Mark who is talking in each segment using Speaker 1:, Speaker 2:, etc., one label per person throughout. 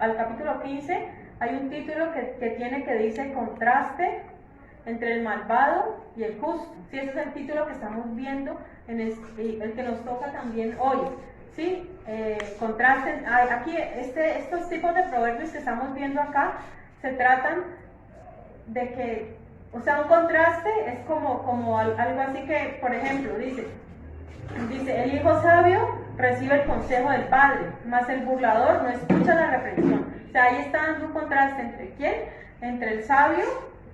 Speaker 1: al capítulo 15, hay un título que dice contraste entre el malvado y el justo. ¿Sí? Ese es el título que estamos viendo, el que nos toca también hoy. ¿Sí? Contraste. Aquí, estos tipos de proverbios que estamos viendo acá se tratan de que, o sea, un contraste es como algo así que, por ejemplo, dice, el hijo sabio recibe el consejo del padre, mas el burlador no escucha la reprensión. O sea, ahí está dando un contraste entre quién, entre el sabio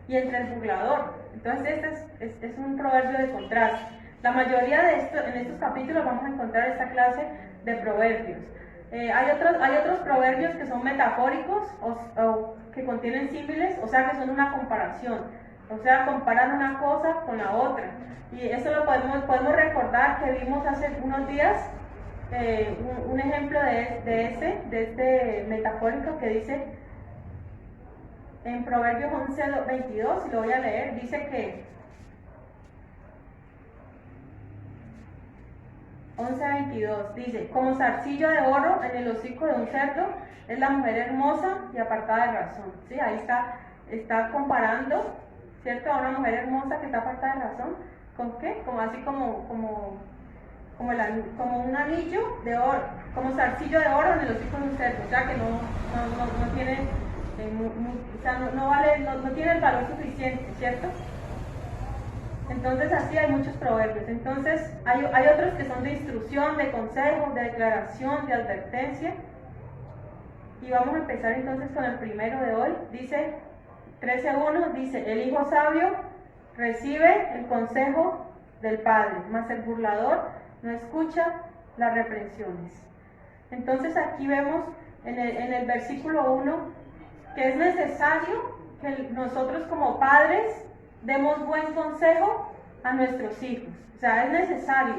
Speaker 1: y entre el burlador. Entonces este es un proverbio de contraste. La mayoría de en estos capítulos vamos a encontrar esta clase de proverbios. Hay otros proverbios que son metafóricos o que contienen símiles, o sea que son una comparación, o sea, comparan una cosa con la otra. Y eso lo podemos recordar que vimos hace unos días un ejemplo de este metafórico que dice en Proverbios 11:22, y lo voy a leer, dice que 11:22 dice, como zarcillo de oro en el hocico de un cerdo es la mujer hermosa y apartada de razón. ¿Sí? Ahí está comparando, ¿cierto? A una mujer hermosa que está apartada de razón, ¿con qué? Como un anillo de oro, como zarcillo de oro en el hocico de un cerdo, o sea que no tiene, o sea, no tiene el valor suficiente, ¿cierto? Entonces así hay muchos proverbios. Entonces hay otros que son de instrucción, de consejo, de declaración, de advertencia. Y vamos a empezar entonces con el primero de hoy. Dice 13:1, dice, el hijo sabio recibe el consejo del padre, mas el burlador no escucha las reprensiones. Entonces aquí vemos en el versículo 1 que es necesario que nosotros como padres demos buen consejo a nuestros hijos. O sea, es necesario.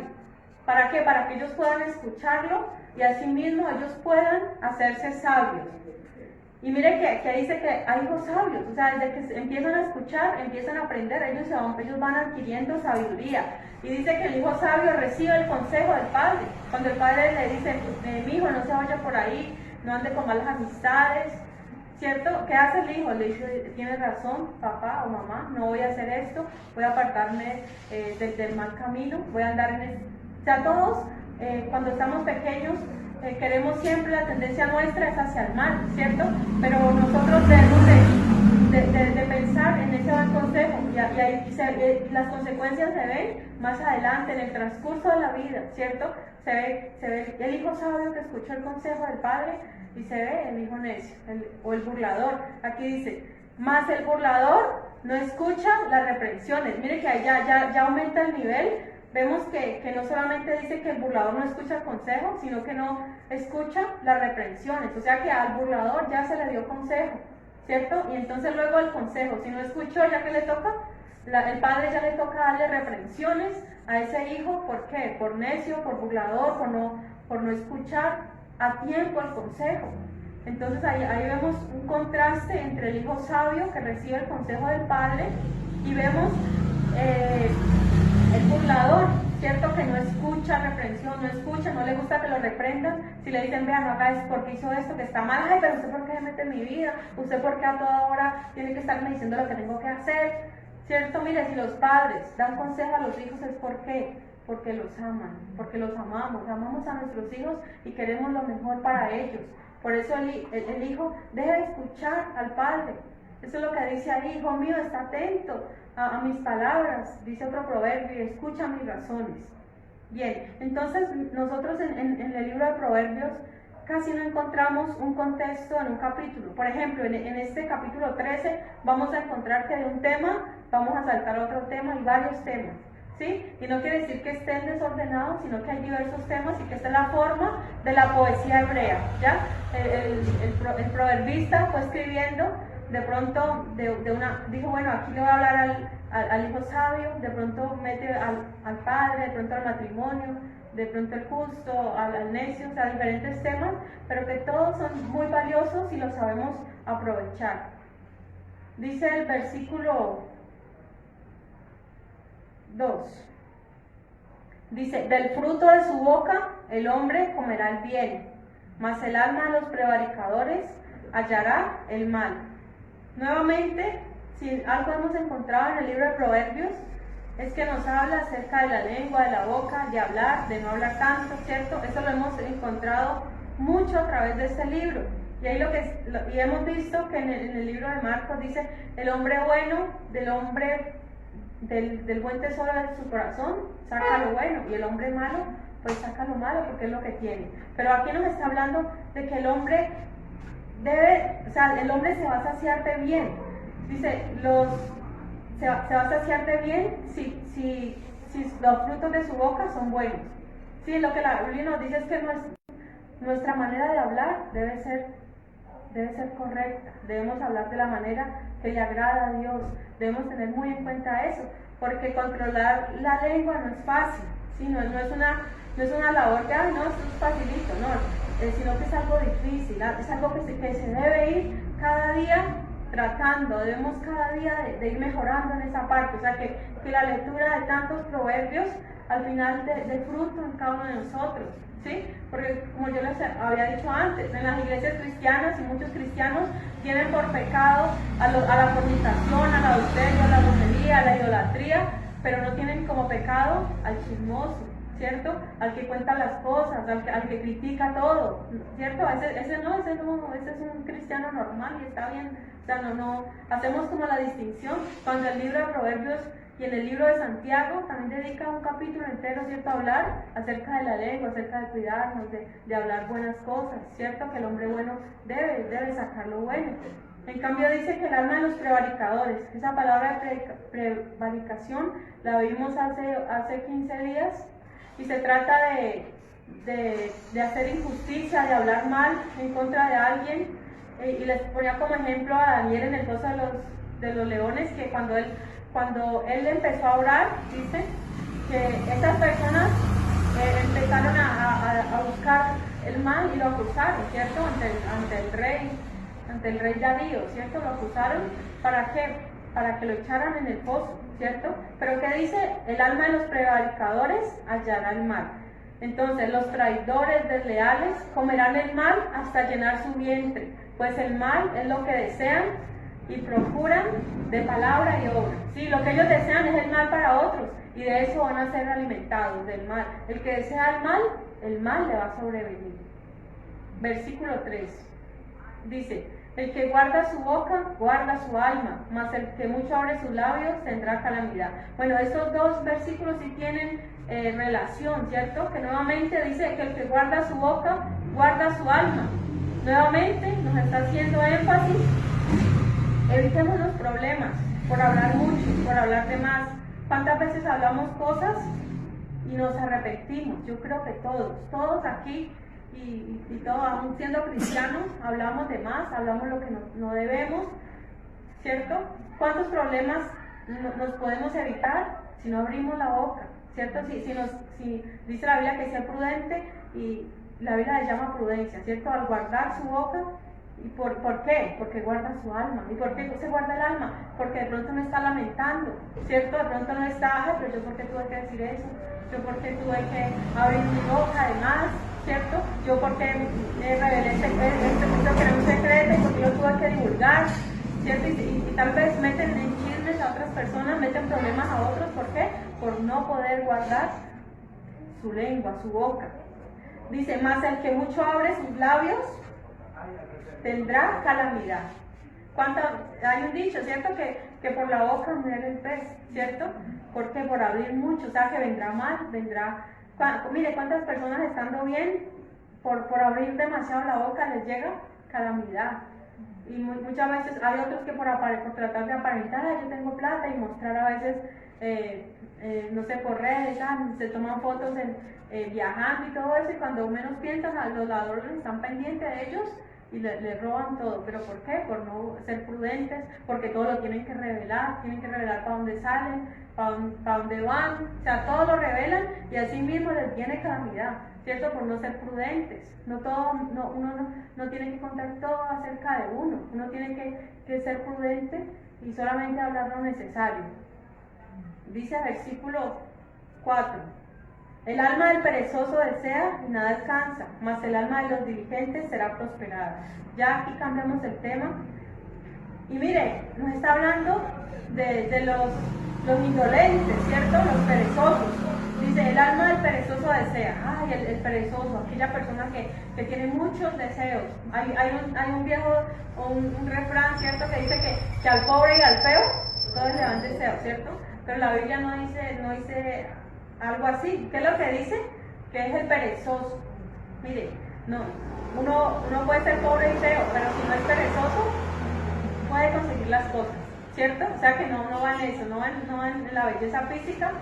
Speaker 1: ¿Para qué? Para que ellos puedan escucharlo y asimismo ellos puedan hacerse sabios. Y mire que dice que hay hijos sabios, o sea, desde que empiezan a escuchar, empiezan a aprender, ellos van adquiriendo sabiduría. Y dice que el hijo sabio recibe el consejo del padre. Cuando el padre le dice, mi hijo no se vaya por ahí, no ande con malas amistades, ¿cierto? ¿Qué hace el hijo? Le dice, tienes razón, papá o mamá, no voy a hacer esto, voy a apartarme del mal camino, voy a andar en esto. O sea, todos, cuando estamos pequeños, queremos siempre, la tendencia nuestra es hacia el mal, ¿cierto? Pero nosotros debemos de pensar en ese buen consejo y las consecuencias se ven más adelante, en el transcurso de la vida, ¿cierto? Se ve el hijo sabio que escuchó el consejo del padre y se ve el hijo necio o el burlador. Aquí dice, más el burlador no escucha las reprensiones. Mire que ahí ya aumenta el nivel. Vemos que no solamente dice que el burlador no escucha el consejo, sino que no escucha las reprensiones. O sea que al burlador ya se le dio consejo, ¿cierto? Y entonces luego el consejo, si no escuchó, ya que le toca, el padre ya le toca darle reprensiones a ese hijo. ¿Por qué? Por necio, por burlador, por no escuchar a tiempo el consejo. Entonces ahí vemos un contraste entre el hijo sabio que recibe el consejo del padre y vemos el burlador, ¿cierto? Que no escucha reprensión, no le gusta que lo reprendan. Si le dicen, vea, no haga esto porque hizo esto que está mal, ay, pero usted por qué se mete en mi vida, usted por qué a toda hora tiene que estarme diciendo lo que tengo que hacer, ¿cierto? Mire, si los padres dan consejo a los hijos es porque los aman, porque los amamos a nuestros hijos y queremos lo mejor para ellos. Por eso el hijo debe escuchar al padre. Eso es lo que dice ahí, hijo mío, está atento a mis palabras, dice otro proverbio, y escucha mis razones. Bien, entonces nosotros en el libro de Proverbios casi no encontramos un contexto en un capítulo. Por ejemplo, en este capítulo 13 vamos a encontrar que de un tema vamos a saltar a otro tema y varios temas, ¿sí? Y no quiere decir que estén desordenados, sino que hay diversos temas y que esta es la forma de la poesía hebrea, ¿ya? El proverbista fue escribiendo. De pronto, dijo, bueno, aquí le voy a hablar al hijo sabio, de pronto mete al padre, de pronto al matrimonio, de pronto al justo, al necio, o sea, diferentes temas, pero que todos son muy valiosos y los sabemos aprovechar. Dice el versículo 2, dice, del fruto de su boca el hombre comerá el bien, mas el alma de los prevaricadores hallará el mal. Nuevamente, si algo hemos encontrado en el libro de Proverbios, es que nos habla acerca de la lengua, de la boca, de hablar, de no hablar tanto, ¿cierto? Eso lo hemos encontrado mucho a través de este libro. Y ahí y hemos visto que en el libro de Marcos dice, el hombre bueno, del buen tesoro de su corazón, saca lo bueno, y el hombre malo, pues saca lo malo porque es lo que tiene. Pero aquí nos está hablando de que el hombre el hombre se va a saciar de bien. Dice, se va a saciar de bien si los frutos de su boca son buenos. Sí, lo que la Biblia nos dice es que nuestra manera de hablar debe ser correcta. Debemos hablar de la manera que le agrada a Dios. Debemos tener muy en cuenta eso, porque controlar la lengua no es fácil, ¿sí? No es una labor que, no, esto es facilito, no, sino que es algo difícil, es algo que se debe ir cada día tratando, debemos cada día de ir mejorando en esa parte, o sea que la lectura de tantos proverbios al final de fruto en cada uno de nosotros, ¿sí? Porque como yo les había dicho antes, en las iglesias cristianas y muchos cristianos tienen por pecado a la fornicación, al adulterio, a la brujería, a la idolatría, pero no tienen como pecado al chismoso, ¿cierto? Al que cuenta las cosas, al que critica todo, ¿cierto? Ese es un cristiano normal y está bien. O sea, no hacemos como la distinción cuando el libro de Proverbios y en el libro de Santiago también dedica un capítulo entero, ¿cierto?, a hablar acerca de la lengua, acerca de cuidarnos, de hablar buenas cosas, ¿cierto? Que el hombre bueno debe sacar lo bueno. En cambio dice que el alma de los prevaricadores, esa palabra de prevaricación la vimos hace 15 días y se trata de hacer injusticia, de hablar mal en contra de alguien. Y les ponía como ejemplo a Daniel en el foso de los leones, que cuando él empezó a orar, dice que estas personas empezaron a buscar el mal y lo acusaron, ¿cierto? Ante el rey Darío, ¿cierto? Lo acusaron, ¿para qué? Para que lo echaran en el foso, ¿cierto? Pero ¿qué dice? El alma de los prevaricadores hallará el mal. Entonces los traidores desleales comerán el mal hasta llenar su vientre, pues el mal es lo que desean y procuran de palabra y obra. Sí, lo que ellos desean es el mal para otros y de eso van a ser alimentados, del mal. El que desea el mal le va a sobrevenir. Versículo 3 dice, el que guarda su boca, guarda su alma, mas el que mucho abre sus labios tendrá calamidad. Bueno, estos dos versículos sí tienen relación, ¿cierto? Que nuevamente dice que el que guarda su boca, guarda su alma. Nuevamente nos está haciendo énfasis, evitemos los problemas por hablar mucho, por hablar de más. ¿Cuántas veces hablamos cosas y nos arrepentimos? Yo creo que todos aquí y todos, aún siendo cristianos, hablamos de más, hablamos lo que no debemos, ¿cierto? ¿Cuántos problemas nos podemos evitar si no abrimos la boca? ¿Cierto? Si dice la Biblia que sea prudente y la Biblia le llama prudencia, ¿cierto? Al guardar su boca. ¿Y por qué? Porque guarda su alma. ¿Y por qué se guarda el alma? Porque de pronto no está lamentando, ¿cierto? De pronto no está, pero yo por qué tuve que decir eso, yo por qué tuve que abrir mi boca además, ¿cierto? Yo por qué revelé este secreto que era un secreto y porque yo tuve que divulgar, ¿cierto? Y tal vez meten en chismes a otras personas, meten problemas a otros, ¿por qué? Por no poder guardar su lengua, su boca. Dice, más el que mucho abre sus labios tendrá calamidad. Hay un dicho, ¿cierto? Que por la boca muere el pez, ¿cierto? Porque por abrir mucho, o sea que vendrá mal, mire cuántas personas estando bien, por abrir demasiado la boca les llega calamidad. Y muchas veces hay otros que por tratar de aparentar, yo tengo plata y mostrar a veces, no sé, por redes, se toman fotos viajando y todo eso, y cuando menos piensan, los ladrones están pendientes de ellos y le roban todo. ¿Pero por qué? Por no ser prudentes, porque todo lo tienen que revelar para dónde salen, para dónde van, o sea, todo lo revelan y así mismo les viene calamidad, ¿cierto? Por no ser prudentes. Uno no tiene que contar todo acerca de uno tiene que ser prudente y solamente hablar lo necesario. Dice versículo 4, El alma del perezoso desea y nada alcanza, mas el alma de los diligentes será prosperada. Ya aquí cambiamos el tema. Y mire, nos está hablando de los indolentes, ¿cierto? Los perezosos. Dice, el alma del perezoso desea. Ay, el perezoso, aquella persona que tiene muchos deseos. Hay un viejo, un refrán, ¿cierto? Que dice que al pobre y al feo todos le dan deseos, ¿cierto? Pero la Biblia no dice algo así. ¿Qué es lo que dice? Que es el perezoso. Mire, no, uno puede ser pobre y feo, pero si no es perezoso, puede conseguir las cosas, ¿cierto? O sea que no va en eso, no va en la belleza física,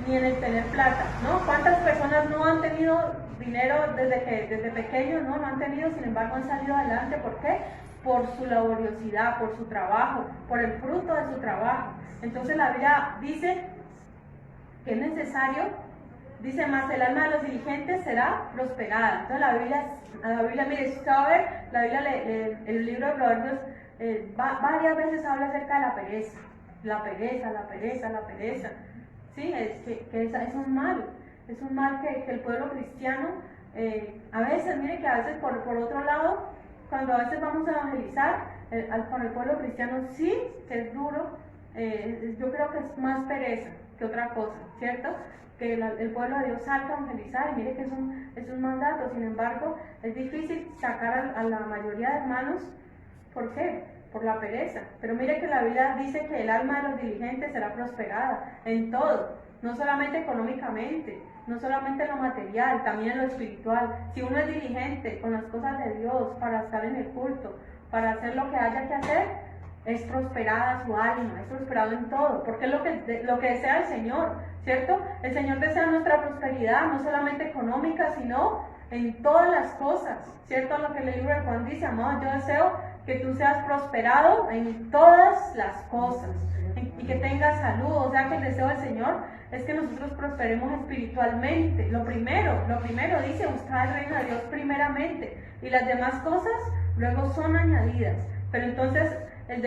Speaker 1: ni en el tener plata, ¿no? ¿Cuántas personas no han tenido dinero desde pequeños, no han tenido, sin embargo han salido adelante? ¿Por qué? Por su laboriosidad, por su trabajo, por el fruto de su trabajo. Entonces la Biblia dice que es necesario, dice, más el alma de los diligentes será prosperada. Entonces la Biblia, mire, si usted va a ver, la Biblia, el libro de Proverbios, varias veces habla acerca de la pereza. La pereza. Sí, es un mal que el pueblo cristiano, a veces, mire que a veces por otro lado, cuando a veces vamos a evangelizar con el pueblo cristiano, sí, que es duro, yo creo que es más pereza que otra cosa, ¿cierto? Que el pueblo de Dios salga a evangelizar, y mire que es un mandato. Sin embargo, es difícil sacar a la mayoría de hermanos. ¿Por qué? Por la pereza. Pero mire que la Biblia dice que el alma de los diligentes será prosperada en todo, no solamente económicamente, no solamente en lo material, también en lo espiritual. Si uno es diligente con las cosas de Dios, para estar en el culto, para hacer lo que haya que hacer, es prosperada su alma, es prosperado en todo, porque es lo que desea el Señor, ¿cierto? El Señor desea nuestra prosperidad, no solamente económica, sino en todas las cosas, ¿cierto? Lo que el libro de Juan dice, amado, yo deseo que tú seas prosperado en todas las cosas y que tengas salud. O sea que el deseo del Señor es que nosotros prosperemos espiritualmente. Lo primero dice, buscar el reino de Dios primeramente, y las demás cosas luego son añadidas. Pero entonces el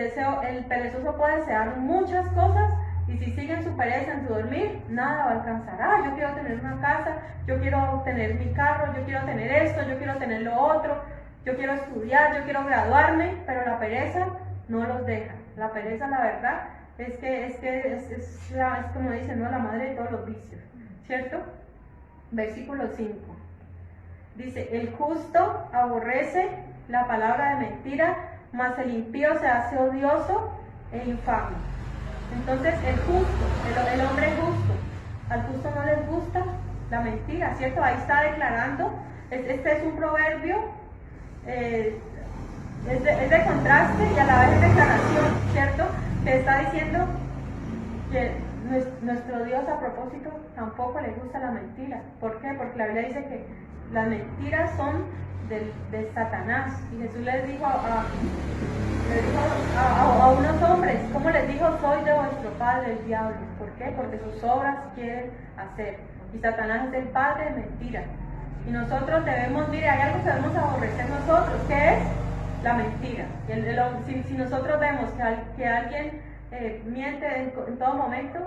Speaker 1: perezoso puede desear muchas cosas, y si sigue en su pereza, en su dormir, nada va a alcanzar. Yo quiero tener una casa, yo quiero tener mi carro, yo quiero tener esto, yo quiero tener lo otro, yo quiero estudiar, yo quiero graduarme, pero la pereza no los deja. La pereza, la verdad, es como dicen, ¿no?, la madre de todos los vicios, ¿cierto? Versículo 5. Dice, el justo aborrece la palabra de mentira, mas el impío se hace odioso e infame. Entonces el justo, el hombre justo, al justo no les gusta la mentira, ¿cierto? Ahí está declarando, este es un proverbio, es de contraste y a la vez de declaración, ¿cierto? Que está diciendo que nuestro Dios, a propósito, tampoco le gusta la mentira. ¿Por qué? Porque la Biblia dice que las mentiras son de Satanás, y Jesús les dijo a unos hombres, ¿cómo les dijo? Soy de vuestro padre el diablo. ¿Por qué? Porque sus obras quieren hacer, y Satanás es el padre de mentiras. Y nosotros debemos, mire, hay algo que debemos aborrecer nosotros, ¿qué es? La mentira. Si nosotros vemos que alguien miente en todo momento,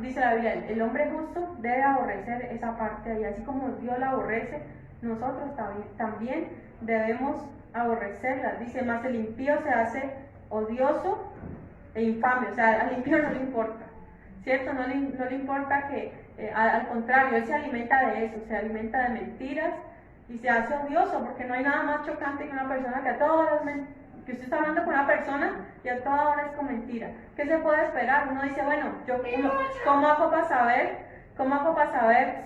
Speaker 1: dice la Biblia, el hombre justo debe aborrecer esa parte, y así como Dios la aborrece, nosotros también debemos aborrecerla. Dice, más el impío se hace odioso e infame. O sea, al impío no le importa, ¿cierto? No le importa que, al contrario, él se alimenta de eso, se alimenta de mentiras, y se hace odioso, porque no hay nada más chocante que una persona que a todas las que usted está hablando con una persona y a toda hora es con mentira. ¿Qué se puede esperar? Uno dice, bueno, ¿cómo hago para saber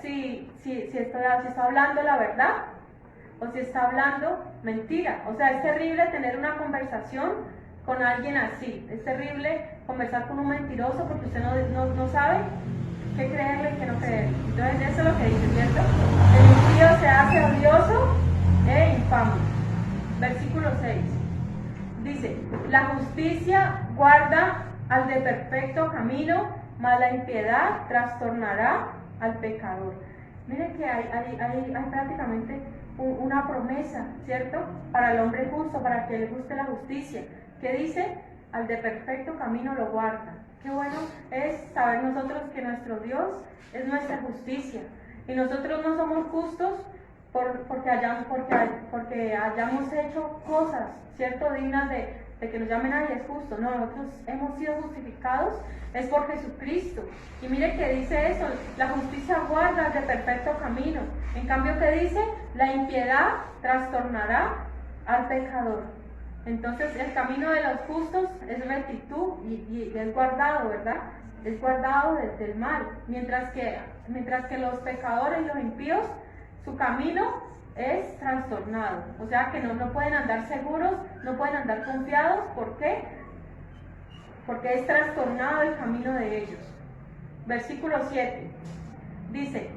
Speaker 1: si está hablando la verdad o si está hablando mentira? O sea, es terrible tener una conversación con alguien así. Es terrible conversar con un mentiroso, porque usted no sabe qué creerle y qué no creerle. Entonces eso es lo que dice, ¿cierto? El impío se hace odioso e infame. Versículo 6. Dice, la justicia guarda al de perfecto camino, mas la impiedad trastornará al pecador. Miren que hay prácticamente una promesa, ¿cierto? Para el hombre justo, para que le guste la justicia. ¿Qué dice? Al de perfecto camino lo guarda. Qué bueno es saber nosotros que nuestro Dios es nuestra justicia. Y nosotros no somos justos porque hayamos hecho cosas, ¿cierto? Dignas de que nos llamen ahí es justo. No, nosotros hemos sido justificados es por Jesucristo. Y mire que dice eso, la justicia guarda de perfecto camino. En cambio, ¿qué dice? La impiedad trastornará al pecador. Entonces, el camino de los justos es rectitud y es guardado, ¿verdad? Es guardado del mal. Mientras que los pecadores y los impíos, su camino es trastornado. O sea que no pueden andar seguros, no pueden andar confiados. ¿Por qué? Porque es trastornado el camino de ellos. Versículo 7 dice: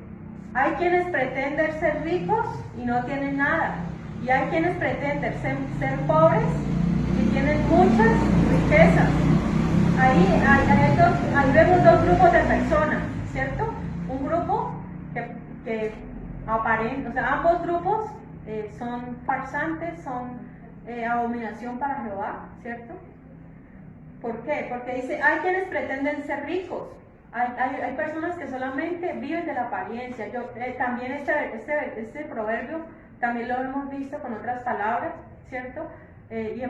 Speaker 1: hay quienes pretenden ser ricos y no tienen nada, y hay quienes pretenden ser pobres y tienen muchas riquezas. Ahí vemos dos grupos de personas, ¿cierto? Un grupo que aparenta, o sea, ambos grupos son farsantes, son abominación para Jehová, ¿cierto? ¿Por qué? Porque dice, hay quienes pretenden ser ricos. Hay personas que solamente viven de la apariencia. También este proverbio también lo hemos visto con otras palabras, ¿cierto? Y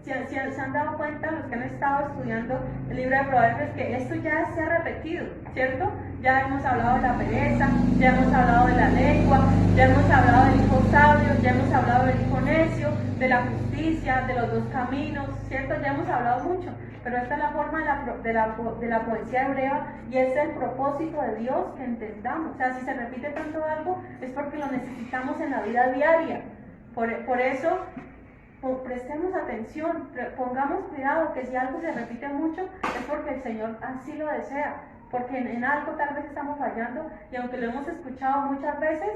Speaker 1: se han dado cuenta los que han estado estudiando el libro de Proverbios que esto ya se ha repetido, ¿cierto? Ya hemos hablado de la pereza, ya hemos hablado de la lengua, ya hemos hablado del hijo sabio, ya hemos hablado del hijo necio, de la justicia, de los dos caminos, ¿cierto? Ya hemos hablado mucho, pero esta es la forma de la poesía hebrea y es el propósito de Dios que entendamos. O sea, si se repite tanto algo es porque lo necesitamos en la vida diaria. Por eso, prestemos atención, pongamos cuidado, que si algo se repite mucho es porque el Señor así lo desea, porque en algo tal vez estamos fallando y aunque lo hemos escuchado muchas veces,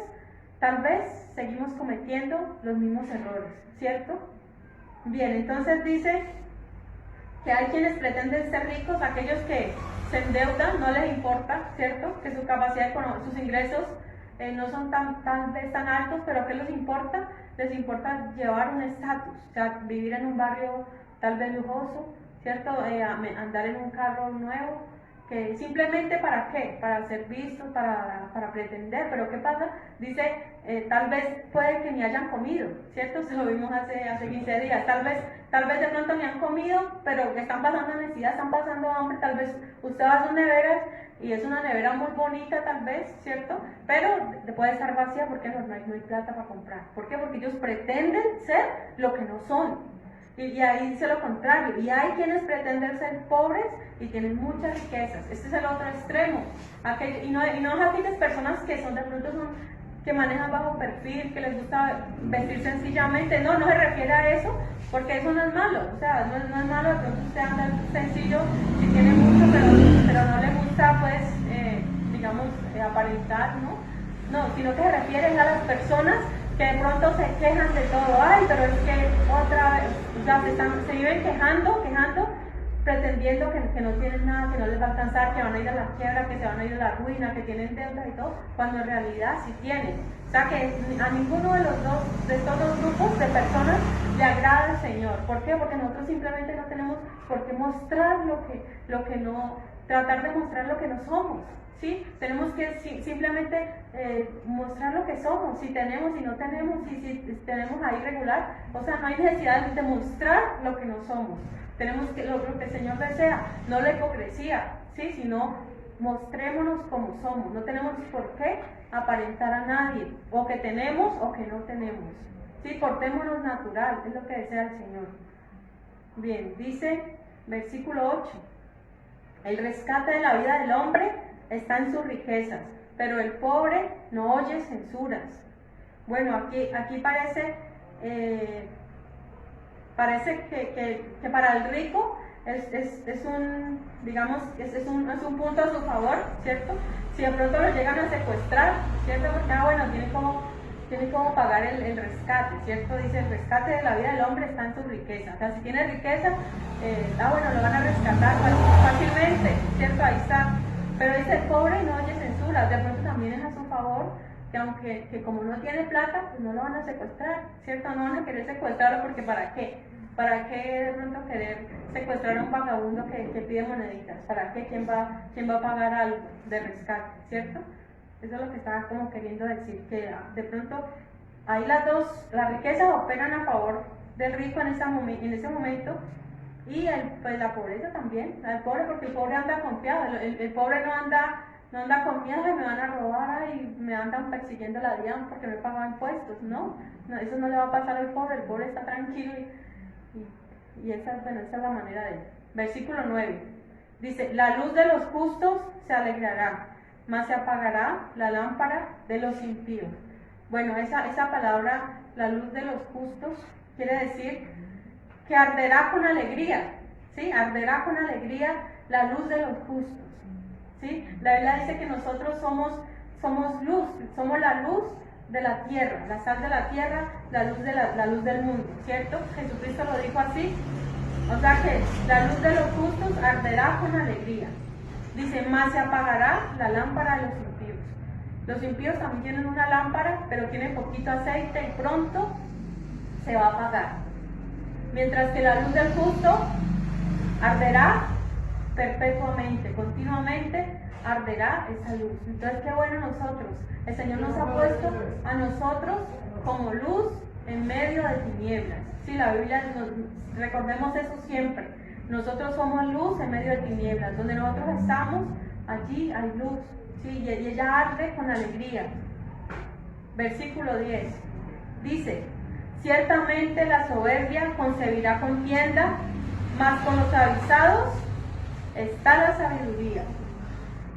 Speaker 1: tal vez seguimos cometiendo los mismos errores, ¿cierto? Bien, entonces dice que hay quienes pretenden ser ricos, aquellos que se endeudan, no les importa, ¿cierto? Que su capacidad económica, sus ingresos no son tal vez tan altos, pero ¿qué les importa? Les importa llevar un estatus, o sea, vivir en un barrio tal vez lujoso, ¿cierto? Andar en un carro nuevo, que simplemente ¿para qué? Para ser vistos, para pretender. Pero ¿qué pasa? Dice, tal vez puede que ni hayan comido, ¿cierto? Se lo vimos hace 15 días. Tal vez de pronto ni han comido, pero están pasando necesidad, están pasando hambre. Tal vez usted va a sus neveras y es una nevera muy bonita tal vez, ¿cierto? Pero puede estar vacía porque no hay plata para comprar. ¿Por qué? Porque ellos pretenden ser lo que no son. Y ahí dice lo contrario, y hay quienes pretenden ser pobres y tienen muchas riquezas. Este es el otro extremo. Y no es aquellas personas que son de pronto que manejan bajo perfil, que les gusta vestir sencillamente. No se refiere a eso, porque eso no es malo. O sea, no es malo de pronto usted anda sencillo si tiene mucho, pero no le gusta, pues, digamos, aparentar, ¿no? No, sino que se refieren a las personas que de pronto se quejan de todo. Ay, pero es que otra vez, o sea, se viven quejando, pretendiendo que no tienen nada, que no les va a alcanzar, que van a ir a la quiebra, que se van a ir a la ruina, que tienen deudas y todo, cuando en realidad sí tienen. O sea que a ninguno de estos dos grupos de personas le agrada al Señor. ¿Por qué? Porque nosotros simplemente no tenemos por qué mostrar tratar de mostrar lo que no somos. ¿Sí? Tenemos que simplemente mostrar lo que somos, si tenemos, si no tenemos, si tenemos ahí regular. O sea, no hay necesidad de mostrar lo que no somos. Tenemos que lo que el Señor desea, no la hipocresía, ¿sí? Sino mostrémonos como somos. No tenemos por qué aparentar a nadie, o que tenemos o que no tenemos. ¿Sí? Portémonos natural, es lo que desea el Señor. Bien, dice versículo 8: el rescate de la vida del hombre está en sus riquezas, pero el pobre no oye censuras. Bueno, aquí parece que para el rico es un punto a su favor, ¿cierto? Si de pronto lo llegan a secuestrar, ¿cierto? Porque tiene como pagar el rescate, ¿cierto? Dice, el rescate de la vida del hombre está en su riqueza. O sea, si tiene riqueza, lo van a rescatar fácilmente, ¿cierto? Ahí está. Pero dice, el pobre no oye censura. De pronto también es a su favor, que como no tiene plata, pues no lo van a secuestrar, ¿cierto? No van a querer secuestrarlo porque ¿para qué? ¿Para qué de pronto querer secuestrar a un vagabundo que pide moneditas? ¿Para qué? ¿Quién va a pagar algo de rescate? ¿Cierto? Eso es lo que estaba como queriendo decir, que de pronto ahí las riquezas operan a favor del rico en ese momento, y pues la pobreza también, el pobre, porque el pobre anda confiado, el pobre no anda con miedo y me van a robar y me andan persiguiendo la DIAN porque me pagan impuestos, no, eso no le va a pasar al pobre, el pobre está tranquilo y esa es la manera de él. Versículo 9, dice, la luz de los justos se alegrará, mas se apagará la lámpara de los impíos. Bueno, esa palabra, la luz de los justos, quiere decir que arderá con alegría, ¿sí? Arderá con alegría la luz de los justos, ¿sí? La Biblia dice que nosotros somos luz, somos la luz de la tierra, la sal de la tierra, la luz del mundo, ¿cierto? Jesucristo lo dijo así, o sea que la luz de los justos arderá con alegría. Dice, más se apagará la lámpara de los impíos. Los impíos también tienen una lámpara, pero tiene poquito aceite y pronto se va a apagar. Mientras que la luz del justo arderá perpetuamente, continuamente arderá esa luz. Entonces, qué bueno nosotros. El Señor nos ha puesto a nosotros como luz en medio de tinieblas. Sí, la Biblia recordemos eso siempre. Nosotros somos luz en medio de tinieblas. Donde nosotros estamos, allí hay luz. Sí, y ella arde con alegría. Versículo 10. Dice, ciertamente la soberbia concebirá contienda, mas con los avisados está la sabiduría.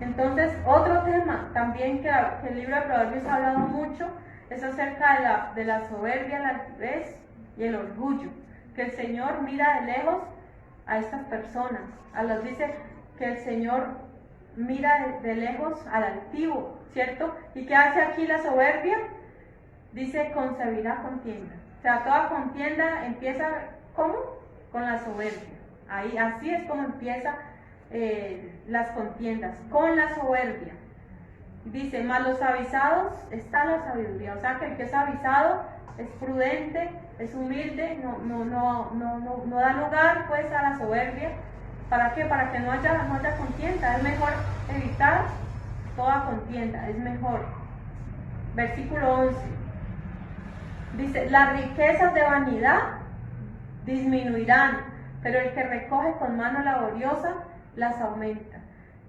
Speaker 1: Entonces, otro tema también que el libro de Proverbios ha hablado mucho es acerca de la soberbia, la altivez y el orgullo. Que el Señor mira de lejos a estas personas. Dice que el Señor mira de lejos al altivo, ¿cierto? ¿Y qué hace aquí la soberbia? Dice, concebirá contienda. O sea, toda contienda empieza, ¿cómo? Con la soberbia. Así es como empieza las contiendas, con la soberbia. Dice, mas los avisados está la sabiduría. O sea, que el que es avisado es prudente, es humilde, no da lugar pues a la soberbia. ¿Para qué? Para que no haya contienda. Es mejor evitar toda contienda, es mejor. Versículo 11. Dice, las riquezas de vanidad disminuirán, pero el que recoge con mano laboriosa las aumenta.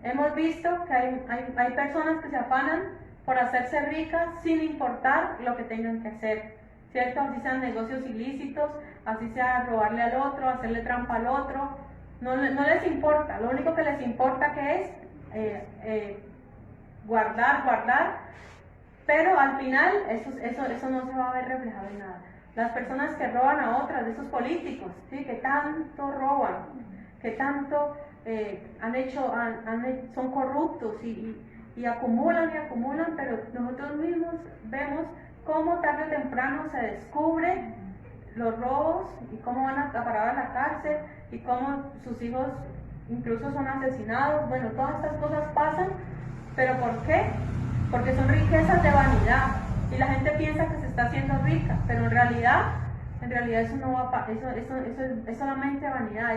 Speaker 1: Hemos visto que hay personas que se afanan por hacerse ricas sin importar lo que tengan que hacer, ¿cierto? Así sean negocios ilícitos, así sea robarle al otro, hacerle trampa al otro, no les importa. Lo único que les importa que es guardar, pero al final eso no se va a ver reflejado en nada. Las personas que roban a otras, de esos políticos, ¿sí? Que tanto roban, que tanto son corruptos y acumulan, pero nosotros mismos vemos cómo tarde o temprano se descubre los robos y cómo van a parar a la cárcel y cómo sus hijos incluso son asesinados. Bueno, todas estas cosas pasan, pero ¿por qué? Porque son riquezas de vanidad y la gente piensa que se está haciendo rica, pero en realidad eso no va eso es solamente vanidad,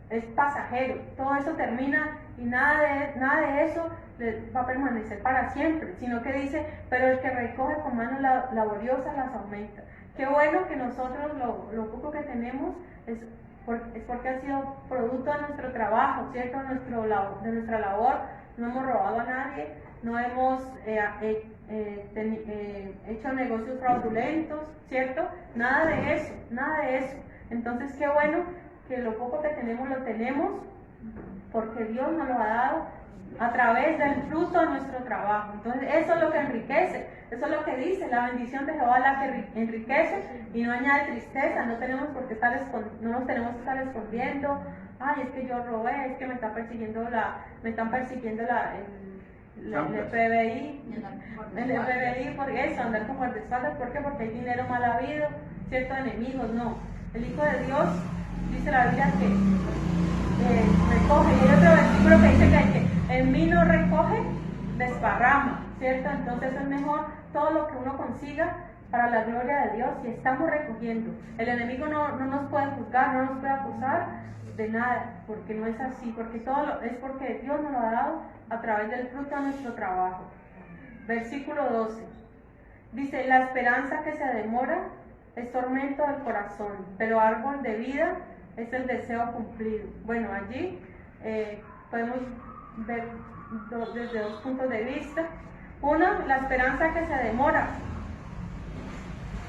Speaker 1: es pasajero. Todo eso termina y nada de eso va a permanecer para siempre, sino que dice, pero el que recoge con mano laboriosa las aumenta. Qué bueno que nosotros lo poco que tenemos es porque ha sido producto de nuestro trabajo, ¿cierto? De nuestra labor. No hemos robado a nadie, no hemos hecho negocios fraudulentos, ¿cierto? Nada de eso. Entonces, qué bueno que lo poco que tenemos lo tenemos porque Dios nos lo ha dado a través del fruto de nuestro trabajo. Entonces, eso es lo que enriquece, eso es lo que dice, la bendición de Jehová la que enriquece y no añade tristeza. No nos tenemos que estar escondiendo. Ay, es que yo robé, es que me están persiguiendo el FBI, por eso, andar con guardaespaldas. ¿Por qué? Porque hay dinero mal habido, ciertos enemigos. No, el Hijo de Dios, dice la Biblia, que recoge. Y hay otro versículo que dice que el mí no recoge, desparrama, ¿cierto? Entonces es mejor todo lo que uno consiga, para la gloria de Dios y estamos recogiendo. El enemigo no nos puede juzgar, no nos puede acusar de nada, porque no es así, porque todo es porque Dios nos lo ha dado a través del fruto de nuestro trabajo. Versículo 12. Dice, la esperanza que se demora es tormento del corazón, pero árbol de vida es el deseo cumplido. Bueno, allí podemos ver desde dos puntos de vista. Uno, la esperanza que se demora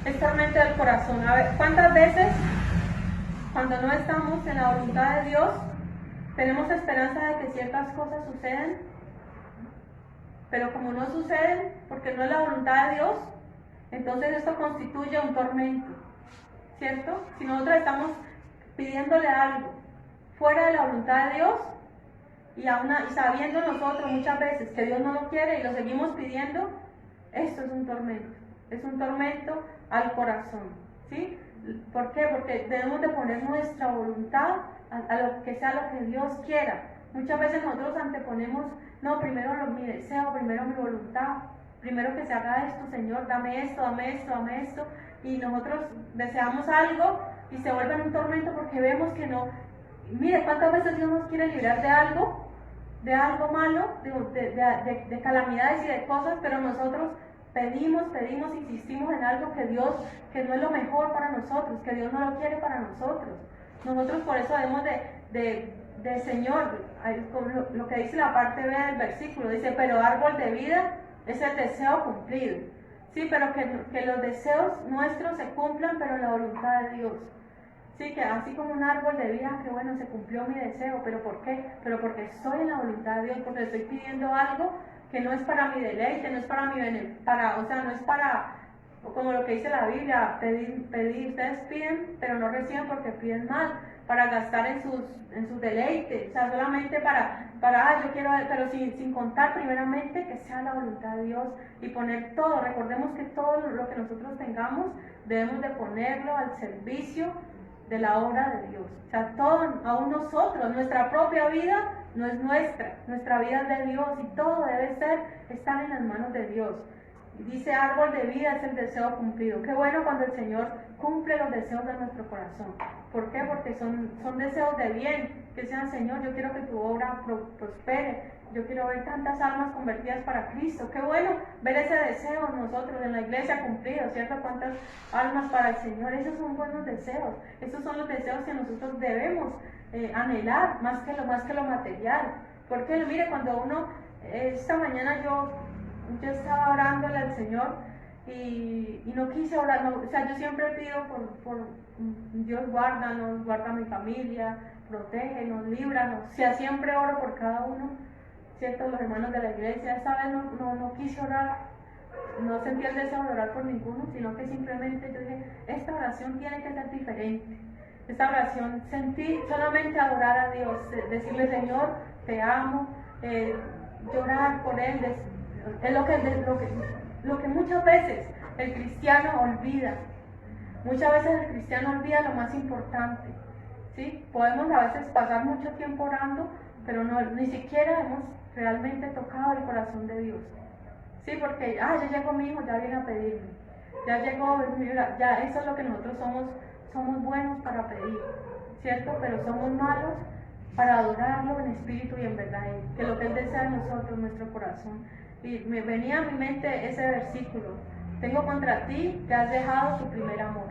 Speaker 1: es tormento del corazón. A ver, ¿cuántas veces cuando no estamos en la voluntad de Dios tenemos esperanza de que ciertas cosas suceden? Pero como no suceden, porque no es la voluntad de Dios, entonces esto constituye un tormento, ¿cierto? Si nosotros estamos pidiéndole algo fuera de la voluntad de Dios y sabiendo nosotros muchas veces que Dios no lo quiere y lo seguimos pidiendo, esto es un tormento al corazón, ¿sí? ¿Por qué? Porque debemos de poner nuestra voluntad a lo que sea lo que Dios quiera. Muchas veces nosotros anteponemos, no, primero mi deseo, primero mi voluntad, primero que se haga esto, Señor, dame esto, dame esto, dame esto, y nosotros deseamos algo y se vuelve un tormento porque vemos que no. Mire, ¿cuántas veces Dios nos quiere librar de algo malo, de calamidades y de cosas, pero nosotros pedimos, insistimos en algo que no es lo mejor para nosotros, que Dios no lo quiere para nosotros? Nosotros por eso debemos de Señor, lo que dice la parte B del versículo, dice, pero árbol de vida es el deseo cumplido. Sí, pero que los deseos nuestros se cumplan, pero en la voluntad de Dios. Sí, que así como un árbol de vida, que bueno, se cumplió mi deseo, pero ¿por qué? Pero porque estoy en la voluntad de Dios, porque estoy pidiendo algo que no es para mi deleite, no es para mi o sea, no es para, como lo que dice la Biblia, pedir, ustedes piden, pero no reciben porque piden mal, para gastar en sus deleites, o sea, solamente yo quiero, pero sin contar primeramente que sea la voluntad de Dios y poner todo. Recordemos que todo lo que nosotros tengamos debemos de ponerlo al servicio de la obra de Dios. O sea, todo, aún nosotros, nuestra propia vida no es nuestra vida es de Dios y todo debe estar en las manos de Dios. Dice, árbol de vida es el deseo cumplido. Qué bueno cuando el Señor cumple los deseos de nuestro corazón. ¿Por qué? Porque son deseos de bien, que sean, Señor, yo quiero que tu obra prospere, yo quiero ver tantas almas convertidas para Cristo. Qué bueno ver ese deseo nosotros en la iglesia cumplido, ¿cierto? Cuántas almas para el Señor. Esos son buenos deseos. Esos son los deseos que nosotros debemos anhelar, más que lo material. Porque mire, cuando esta mañana yo estaba orándole al Señor y no quise orar, o sea, yo siempre pido por Dios, guárdanos, guarda a mi familia, protégenos, líbranos, o sea, siempre oro por cada uno, ¿cierto? Los hermanos de la iglesia. Esta vez no quise orar, no sentí el deseo de orar por ninguno, sino que simplemente yo dije, esta oración tiene que ser diferente. Esta oración sentí solamente adorar a Dios, decirle, Señor, te amo, llorar por Él, es lo que muchas veces el cristiano olvida. Muchas veces el cristiano olvida lo más importante, ¿sí? Podemos a veces pasar mucho tiempo orando, pero ni siquiera hemos realmente tocado el corazón de Dios, ¿sí? Porque, ya llegó mi hijo, ya viene a pedirme, ya llegó, ya eso es lo que nosotros somos buenos para pedir, ¿cierto? Pero somos malos para adorarlo en espíritu y en verdad, que lo que Él desea de nosotros, nuestro corazón. Y me venía a mi mente ese versículo, tengo contra ti que has dejado tu primer amor.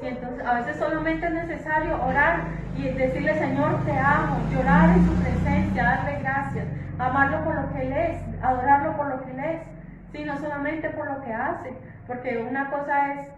Speaker 1: Sí, entonces a veces solamente es necesario orar y decirle, Señor, te amo, llorar en su presencia, darle gracias, amarlo por lo que Él es, adorarlo por lo que Él es, sí, no solamente por lo que hace, porque una cosa es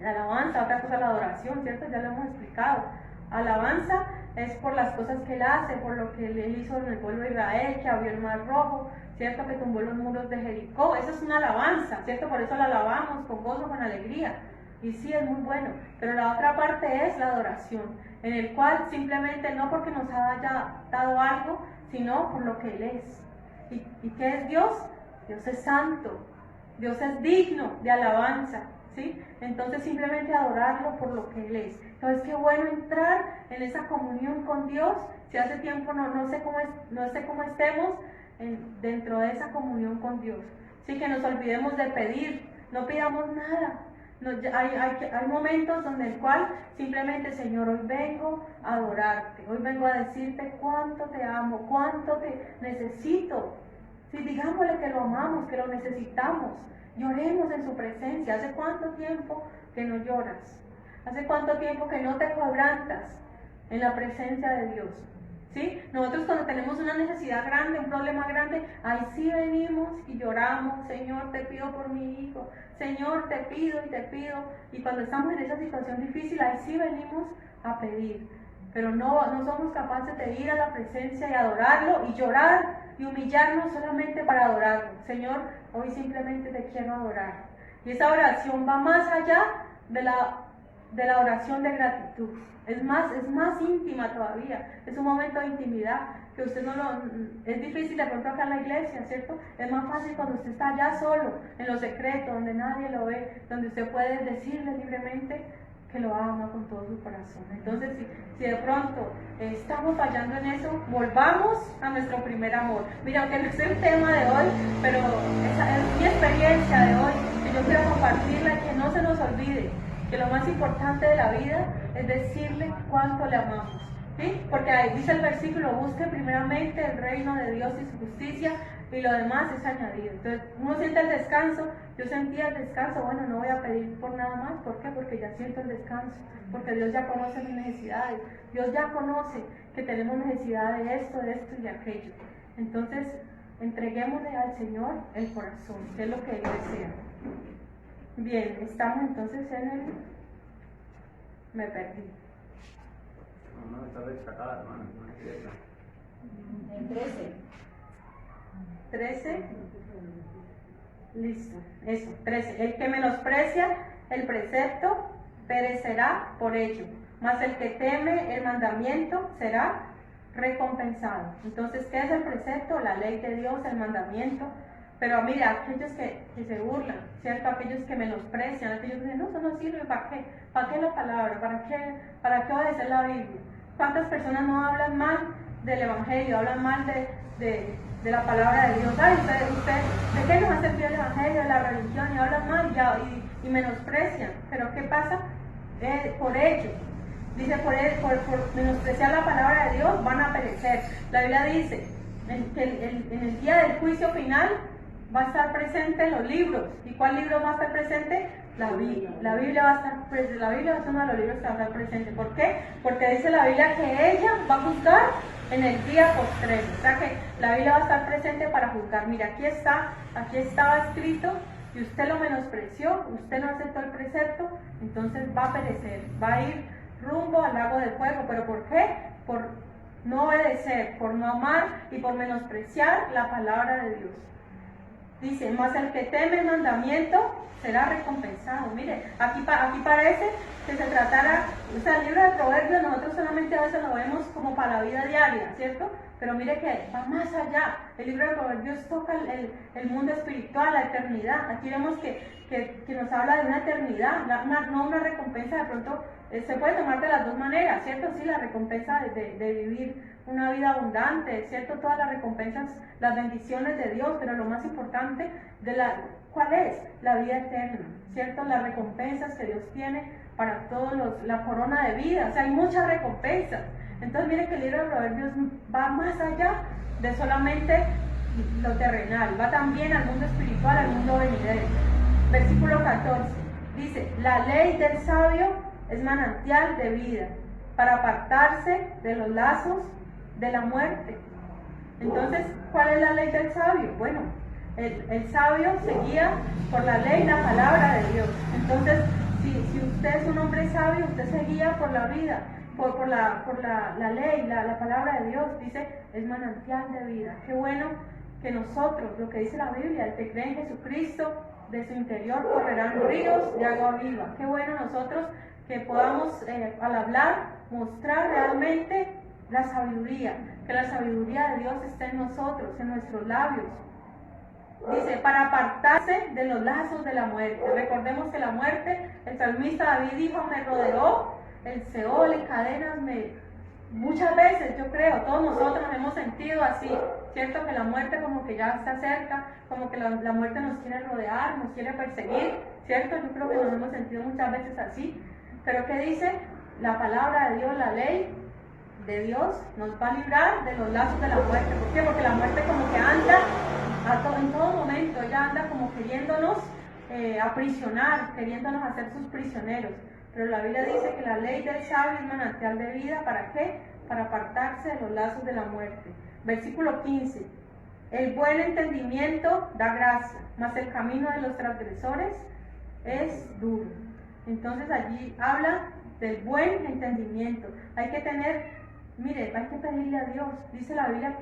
Speaker 1: la alabanza, otra cosa es la adoración, ¿cierto? Ya lo hemos explicado. Alabanza es por las cosas que Él hace, por lo que Él hizo en el pueblo de Israel, que abrió el mar rojo, ¿cierto? Que tumbó los muros de Jericó. Eso es una alabanza, ¿cierto? Por eso la alabamos con gozo, con alegría. Y sí, es muy bueno. Pero la otra parte es la adoración, en el cual simplemente no porque nos haya dado algo, sino por lo que Él es. ¿Y qué es Dios? Dios es santo, Dios es digno de alabanza, ¿sí? Entonces simplemente adorarlo por lo que Él es. Entonces qué bueno entrar en esa comunión con Dios. Si hace tiempo no sé cómo estemos dentro de esa comunión con Dios. Sí, que nos olvidemos de pedir, no pidamos nada. Hay momentos donde el cual simplemente, Señor, hoy vengo a adorarte, hoy vengo a decirte cuánto te amo, cuánto te necesito. Sí, digámosle que lo amamos, que lo necesitamos. Lloremos en su presencia. ¿Hace cuánto tiempo que no lloras? ¿Hace cuánto tiempo que no te quebrantas en la presencia de Dios? ¿Sí? Nosotros cuando tenemos una necesidad grande, un problema grande, ahí sí venimos y lloramos. Señor, te pido por mi hijo. Señor, te pido y te pido. Y cuando estamos en esa situación difícil, ahí sí venimos a pedir. Pero no somos capaces de ir a la presencia y adorarlo y llorar y humillarnos solamente para adorarlo. Señor, hoy simplemente te quiero adorar. Y esa oración va más allá de la oración de gratitud. Es más íntima todavía. Es un momento de intimidad que usted es difícil de pronto acá en la iglesia, ¿cierto? Es más fácil cuando usted está allá solo, en lo secreto, donde nadie lo ve, donde usted puede decirle libremente que lo ama con todo su corazón. Entonces, si de pronto estamos fallando en eso, volvamos a nuestro primer amor. Mira, aunque no es el tema de hoy, pero esa es mi experiencia de hoy, que yo quiero compartirla y que no se nos olvide que lo más importante de la vida es decirle cuánto le amamos. ¿Sí? Porque ahí dice el versículo, busque primeramente el reino de Dios y su justicia, y lo demás es añadido. Entonces uno siente el descanso. Yo sentía el descanso, bueno, no voy a pedir por nada más. ¿Por qué? Porque ya siento el descanso, porque Dios ya conoce mis necesidades, Dios ya conoce que tenemos necesidad de esto y de aquello. Entonces entreguémosle al Señor el corazón, que es lo que Él desea. Bien, estamos entonces en el... me perdí.
Speaker 2: No, está destacada, hermano.
Speaker 3: En 13.
Speaker 1: 13. Listo, eso, 13. El que menosprecia el precepto perecerá por ello, mas el que teme el mandamiento será recompensado. Entonces, ¿qué es el precepto? La ley de Dios, el mandamiento. Pero mira, aquellos que se burlan, ¿cierto? Aquellos que menosprecian, aquellos que dicen, no, eso no sirve, ¿para qué? ¿Para qué la palabra? ¿Para qué obedecer la Biblia? ¿Cuántas personas no hablan mal del Evangelio, hablan mal de la palabra de Dios? Ay, usted, ¿de qué nos ha servido el Evangelio, de la religión? Y hablan mal y menosprecian. ¿Pero qué pasa? Por ello. Dice, por menospreciar la palabra de Dios van a perecer. La Biblia dice que en el día del juicio final va a estar presente los libros. ¿Y cuál libro va a estar presente? La Biblia. La Biblia va a estar presente. La Biblia es uno de los libros que va a estar presente. ¿Por qué? Porque dice la Biblia que ella va a juzgar en el día postrero. O sea que la Biblia va a estar presente para juzgar. Mira, aquí estaba escrito y usted lo menospreció, usted no aceptó el precepto, entonces va a perecer, va a ir rumbo al lago de fuego. ¿Pero por qué? Por no obedecer, por no amar y por menospreciar la palabra de Dios. Dice, mas el que teme el mandamiento será recompensado. Mire, aquí parece que se tratara, o sea, el libro de Proverbios nosotros solamente a veces lo vemos como para la vida diaria, ¿cierto? Pero mire que va más allá. El libro de Proverbios toca el mundo espiritual, la eternidad. Aquí vemos que nos habla de una eternidad, no una recompensa. De pronto se puede tomar de las dos maneras, ¿cierto? Sí, la recompensa de vivir una vida abundante, ¿cierto? Todas las recompensas, las bendiciones de Dios, pero lo más importante, ¿cuál es? La vida eterna, ¿cierto? Las recompensas que Dios tiene para todos la corona de vida. O sea, hay muchas recompensas. Entonces mire que el libro de Proverbios va más allá de solamente lo terrenal, va también al mundo espiritual, al mundo venidero. Versículo 14 dice, la ley del sabio es manantial de vida para apartarse de los lazos de la muerte. Entonces, ¿cuál es la ley del sabio? Bueno, el sabio se guía por la ley, la palabra de Dios. Entonces, si usted es un hombre sabio, usted se guía por la vida, por la ley, la palabra de Dios. Dice, es manantial de vida. Qué bueno que nosotros, lo que dice la Biblia, el que cree en Jesucristo, de su interior correrán ríos de agua viva. Qué bueno nosotros que podamos al hablar mostrar realmente la sabiduría, que la sabiduría de Dios esté en nosotros, en nuestros labios. Dice, para apartarse de los lazos de la muerte. Recordemos que la muerte, el salmista David dijo, me rodeó el Seol, en cadenas muchas veces, yo creo, todos nosotros nos hemos sentido así, ¿cierto? Que la muerte como que ya está cerca, como que la muerte nos quiere rodear, nos quiere perseguir, ¿cierto? Yo creo que nos hemos sentido muchas veces así. Pero ¿qué dice? La palabra de Dios, la ley de Dios, nos va a librar de los lazos de la muerte. ¿Por qué? Porque la muerte como que anda en todo momento, ella anda como queriéndonos aprisionar, queriéndonos hacer sus prisioneros. Pero la Biblia dice que la ley del sabio es manantial de vida. ¿Para qué? Para apartarse de los lazos de la muerte. Versículo 15. El buen entendimiento da gracia, mas el camino de los transgresores es duro. Entonces allí habla del buen entendimiento. Hay que tener, mire, hay que pedirle a Dios. Dice la Biblia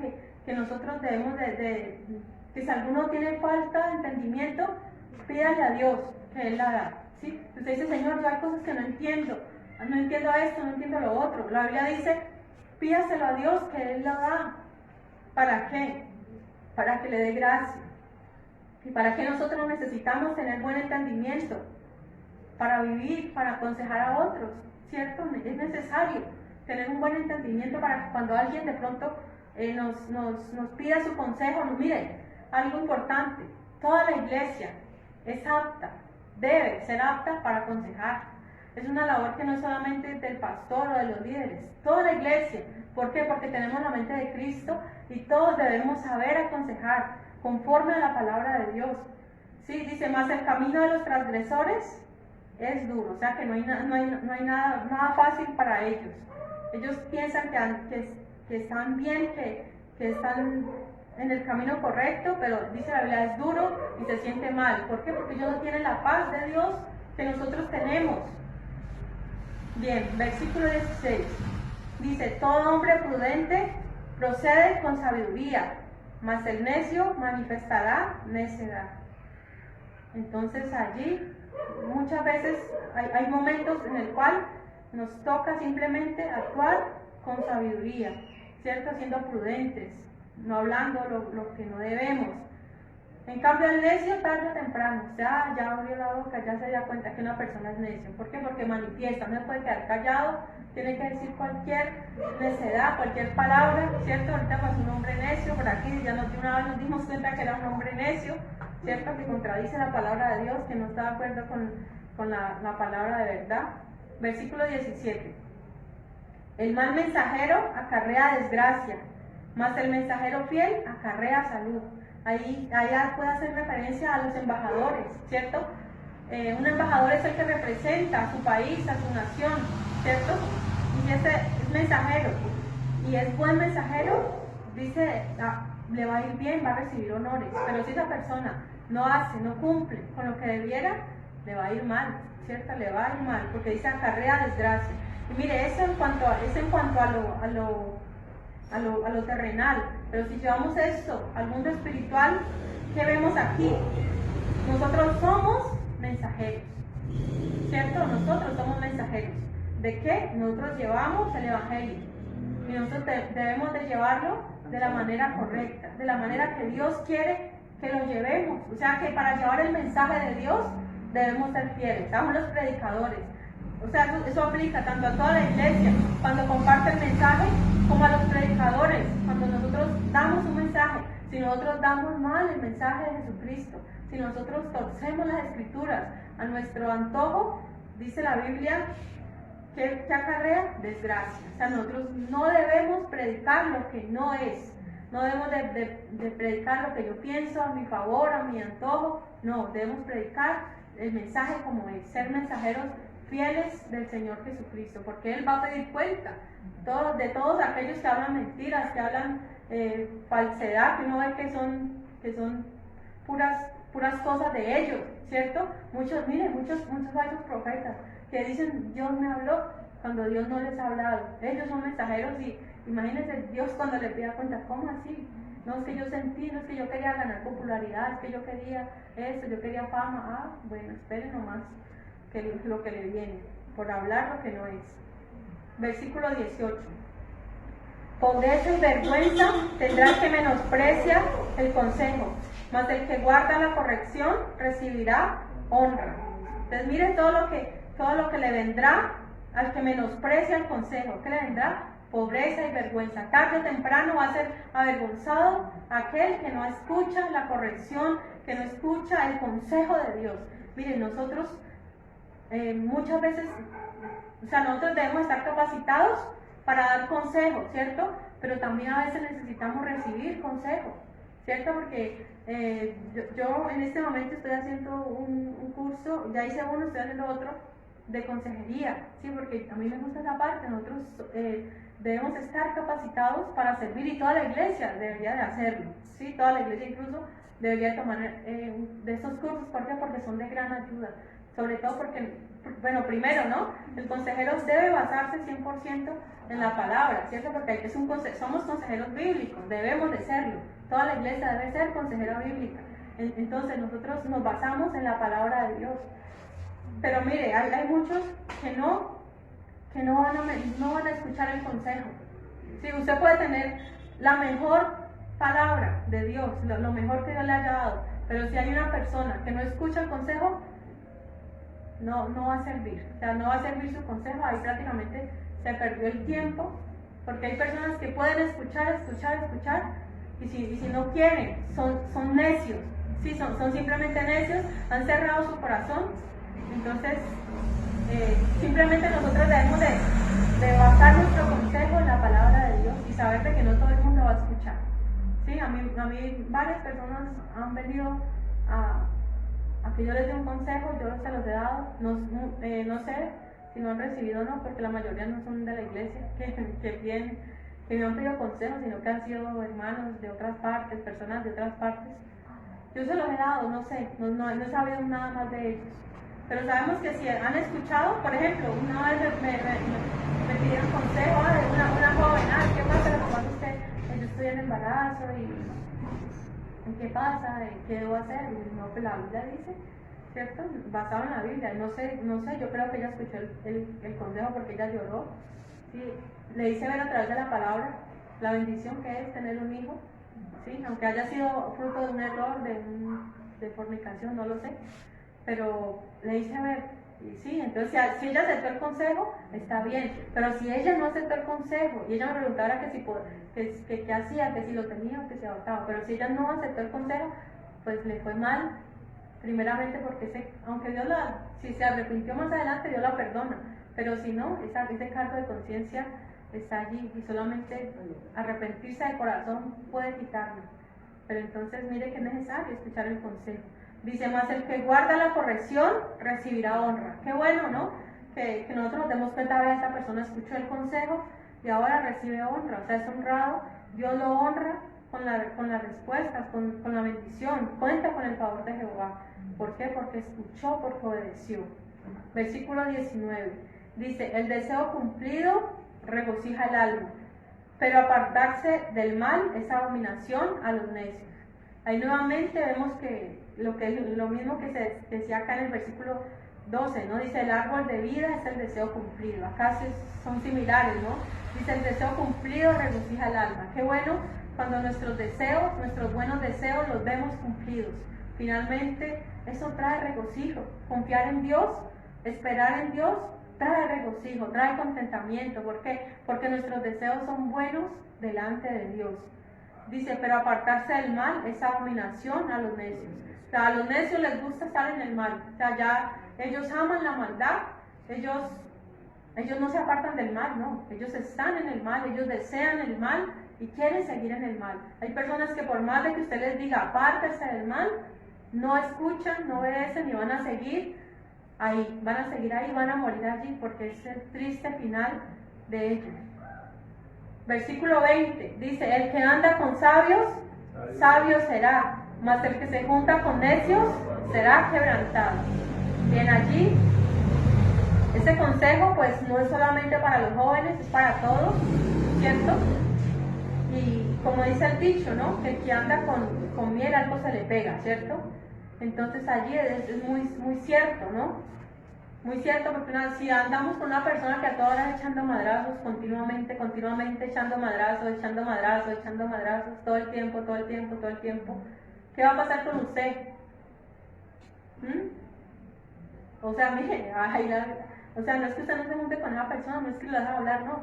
Speaker 1: que nosotros debemos que si alguno tiene falta de entendimiento, pídale a Dios que Él la da. ¿Sí? Usted dice, Señor, yo hay cosas que no entiendo esto, no entiendo lo otro. La Biblia dice, pídaselo a Dios que Él la da. ¿Para qué? Para que le dé gracia. ¿Y para qué nosotros necesitamos tener buen entendimiento? Para vivir, para aconsejar a otros, ¿cierto? Es necesario tener un buen entendimiento para que cuando alguien de pronto nos pida su consejo, mire, algo importante, toda la iglesia es apta, debe ser apta para aconsejar. Es una labor que no es solamente del pastor o de los líderes, toda la iglesia. ¿Por qué? Porque tenemos la mente de Cristo y todos debemos saber aconsejar conforme a la palabra de Dios. Sí, dice, más el camino de los transgresores es duro, o sea que no hay nada fácil para ellos. Ellos piensan que están bien, que están en el camino correcto, pero dice la Biblia, es duro y se siente mal. ¿Por qué? Porque ellos no tienen la paz de Dios que nosotros tenemos. Bien, versículo 16. Dice, todo hombre prudente procede con sabiduría, mas el necio manifestará necedad. Entonces allí muchas veces hay momentos en el cual nos toca simplemente actuar con sabiduría, ¿cierto? Siendo prudentes, no hablando lo que no debemos. En cambio el necio tarde o temprano, ya abrió la boca, ya se da cuenta que una persona es necio. ¿Por qué? Porque manifiesta, no puede quedar callado, tiene que decir cualquier necedad, cualquier palabra, ¿cierto? Ahorita pasó un hombre necio por aquí, ya una vez nos dimos cuenta que era un hombre necio, ¿cierto? Que contradice la palabra de Dios, que no está de acuerdo con la palabra de verdad. Versículo 17. El mal mensajero acarrea desgracia, mas el mensajero fiel acarrea salud. Ahí puede hacer referencia a los embajadores, ¿cierto? Un embajador es el que representa a su país, a su nación, ¿cierto? Y ese es mensajero. Y es buen mensajero, dice, le va a ir bien, va a recibir honores. Pero si esa persona no cumple con lo que debiera, le va a ir mal, ¿cierto? Le va a ir mal, porque dice acarrea desgracia. Y mire, eso en cuanto a lo terrenal, pero si llevamos esto al mundo espiritual, ¿qué vemos aquí? Nosotros somos mensajeros, ¿cierto? Nosotros somos mensajeros. ¿De qué? Nosotros llevamos el Evangelio y nosotros debemos de llevarlo de la manera correcta, de la manera que Dios quiere que lo llevemos. O sea que para llevar el mensaje de Dios debemos ser fieles. Somos los predicadores. O sea, eso aplica tanto a toda la iglesia, cuando comparte el mensaje, como a los predicadores, cuando nosotros damos un mensaje. Si nosotros damos mal el mensaje de Jesucristo, si nosotros torcemos las escrituras a nuestro antojo, dice la Biblia, que acarrea desgracia. O sea, nosotros no debemos predicar lo que no es. No debemos de predicar lo que yo pienso a mi favor, a mi antojo. No, debemos predicar el mensaje como es, ser mensajeros fieles del Señor Jesucristo, porque Él va a pedir cuenta de todos aquellos que hablan mentiras, que hablan falsedad, que uno ve que son puras cosas de ellos, ¿cierto? Muchos falsos profetas que dicen Dios me habló cuando Dios no les ha hablado. Ellos son mensajeros y imagínense Dios cuando le pida cuenta, ¿cómo así? No es que yo sentí, no es que yo quería ganar popularidad, es que yo quería esto, yo quería fama. Bueno, esperen nomás lo que le viene, por hablar lo que no es. Versículo 18. Pobreza y vergüenza tendrá el que menosprecia el consejo, mas el que guarda la corrección recibirá honra. Entonces miren todo lo que le vendrá al que menosprecia el consejo. ¿Qué le vendrá? pobreza y vergüenza. Tarde o temprano va a ser avergonzado aquel que no escucha la corrección, que no escucha el consejo de Dios. Miren, nosotros muchas veces, o sea, nosotros debemos estar capacitados para dar consejos, ¿cierto? Pero también a veces necesitamos recibir consejos, ¿cierto? Porque yo en este momento estoy haciendo un curso, ya hice uno, estoy haciendo otro de consejería, ¿sí? Porque a mí me gusta esa parte. Nosotros debemos estar capacitados para servir, y toda la iglesia debería de hacerlo, ¿sí? Toda la iglesia incluso debería tomar de estos cursos. ¿Por qué? Porque son de gran ayuda, sobre todo porque, bueno, primero, ¿no? El consejero debe basarse 100% en la palabra, ¿cierto? Porque somos consejeros bíblicos, debemos de serlo. Toda la iglesia debe ser consejera bíblica. Entonces nosotros nos basamos en la palabra de Dios. Pero mire, hay muchos que no van a escuchar el consejo. Sí, usted puede tener la mejor palabra de Dios, lo mejor que Dios le haya dado, pero si hay una persona que no escucha el consejo, no va a servir. O sea, no va a servir su consejo. Ahí prácticamente se perdió el tiempo, porque hay personas que pueden escuchar, y si no quieren, son necios. Sí, son simplemente necios, han cerrado su corazón. Entonces, simplemente nosotros debemos de basar nuestro consejo en la palabra de Dios y saber de que no todo el mundo va a escuchar. Sí, a mí varias personas han venido a que yo les dé un consejo, yo se los he dado, no sé si lo han recibido o no, porque la mayoría no son de la iglesia que me han pedido consejos, sino que han sido hermanos de otras partes, personas de otras partes. Yo se los he dado, no sé, no he sabido nada más de ellos. Pero sabemos que si han escuchado, por ejemplo, una vez me pidieron consejo de una joven, ¿qué pasa? Lo que pasa es que yo estoy en embarazo y ¿qué pasa? ¿Qué debo hacer? Y no, pues la Biblia dice, ¿cierto? Basado en la Biblia. No sé, yo creo que ella escuchó el consejo porque ella lloró. ¿Sí? Le hice ver a través de la palabra la bendición que es tener un hijo, ¿sí? Aunque haya sido fruto de un error, de fornicación, no lo sé. Pero le hice ver, y sí, entonces si ella aceptó el consejo, está bien, pero si ella no aceptó el consejo y ella me preguntara qué hacía, que si lo tenía o que se abortaba, pero si ella no aceptó el consejo, pues le fue mal, primeramente porque aunque si se arrepintió más adelante, Dios la perdona, pero si no, ese cargo de conciencia está allí y solamente arrepentirse de corazón puede quitarlo. Pero entonces mire que es necesario escuchar el consejo. Dice, más el que guarda la corrección recibirá honra. Qué bueno, ¿no? Que nosotros nos demos cuenta, a ver, esta persona escuchó el consejo y ahora recibe honra. O sea, es honrado. Dios lo honra con las respuestas, con la bendición. Cuenta con el favor de Jehová. ¿Por qué? Porque escuchó, porque obedeció. Versículo 19. Dice, el deseo cumplido regocija el alma, pero apartarse del mal es abominación a los necios. Ahí nuevamente vemos que lo mismo que se decía acá en el versículo 12, ¿no? Dice, el árbol de vida es el deseo cumplido. Acá son similares, ¿no? Dice, el deseo cumplido regocija el alma. Qué bueno cuando nuestros deseos, nuestros buenos deseos los vemos cumplidos. Finalmente, eso trae regocijo. Confiar en Dios, esperar en Dios, trae regocijo, trae contentamiento. ¿Por qué? Porque nuestros deseos son buenos delante de Dios. Dice, pero apartarse del mal es abominación a los necios. O sea, a los necios les gusta estar en el mal. O sea, ya ellos aman la maldad, ellos no se apartan del mal, no. Ellos están en el mal, ellos desean el mal y quieren seguir en el mal. Hay personas que por más de que usted les diga, apártese del mal, no escuchan, no obedecen y van a seguir ahí, van a morir allí, porque es el triste final de ellos. Versículo 20, dice, el que anda con sabios, sabio será, mas el que se junta con necios, será quebrantado. Bien, allí, este consejo pues no es solamente para los jóvenes, es para todos, ¿cierto? Y como dice el dicho, ¿no? Que el que anda con miel algo se le pega, ¿cierto? Entonces allí es muy cierto, ¿no? Muy cierto, porque si andamos con una persona que a toda hora echando madrazos, continuamente echando madrazos, todo el tiempo, ¿qué va a pasar con usted? O sea, mire, O sea, no es que usted no se junte con esa persona, no es que lo deje hablar, no,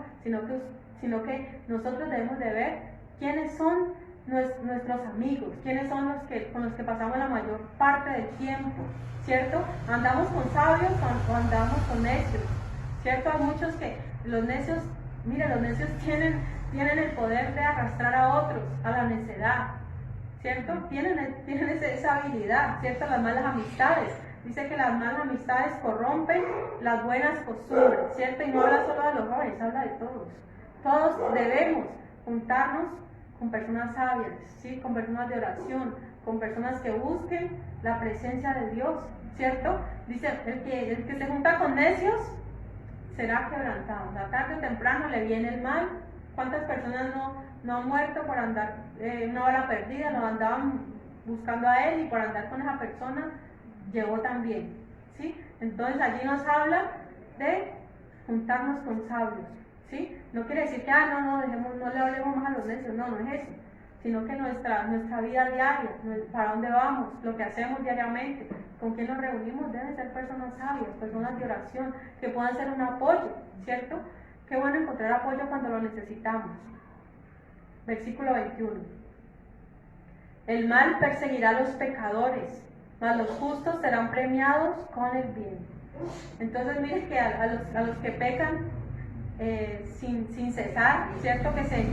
Speaker 1: sino que nosotros debemos de ver quiénes son nuestros amigos, quiénes son los que con los que pasamos la mayor parte del tiempo, ¿cierto? ¿Andamos con sabios o andamos con necios? ¿Cierto? Hay muchos que los necios, mira, los necios tienen el poder de arrastrar a otros a la necedad, ¿cierto? Tienen esa habilidad, ¿cierto? Las malas amistades. Dice que las malas amistades corrompen las buenas costumbres, ¿cierto? Y no habla solo de los jóvenes, habla de todos. Todos debemos juntarnos con personas sabias, ¿sí? Con personas de oración, con personas que busquen la presencia de Dios, ¿cierto? Dice, el que se junta con necios será quebrantado. La tarde o temprano le viene el mal. ¿Cuántas personas no han muerto por andar una hora perdida? Lo andaban buscando a él y por andar con esa persona llegó también, ¿sí? Entonces allí nos habla de juntarnos con sabios, ¿sí? No quiere decir que, no le hablemos más a los necios, no es eso, sino que nuestra vida diaria, para dónde vamos, lo que hacemos diariamente, con quién nos reunimos, deben ser personas sabias, personas de oración, que puedan ser un apoyo, ¿cierto? Qué bueno encontrar apoyo cuando lo necesitamos. Versículo 21. El mal perseguirá a los pecadores, mas los justos serán premiados con el bien. Entonces mire que a los que pecan sin cesar, ¿cierto? Que se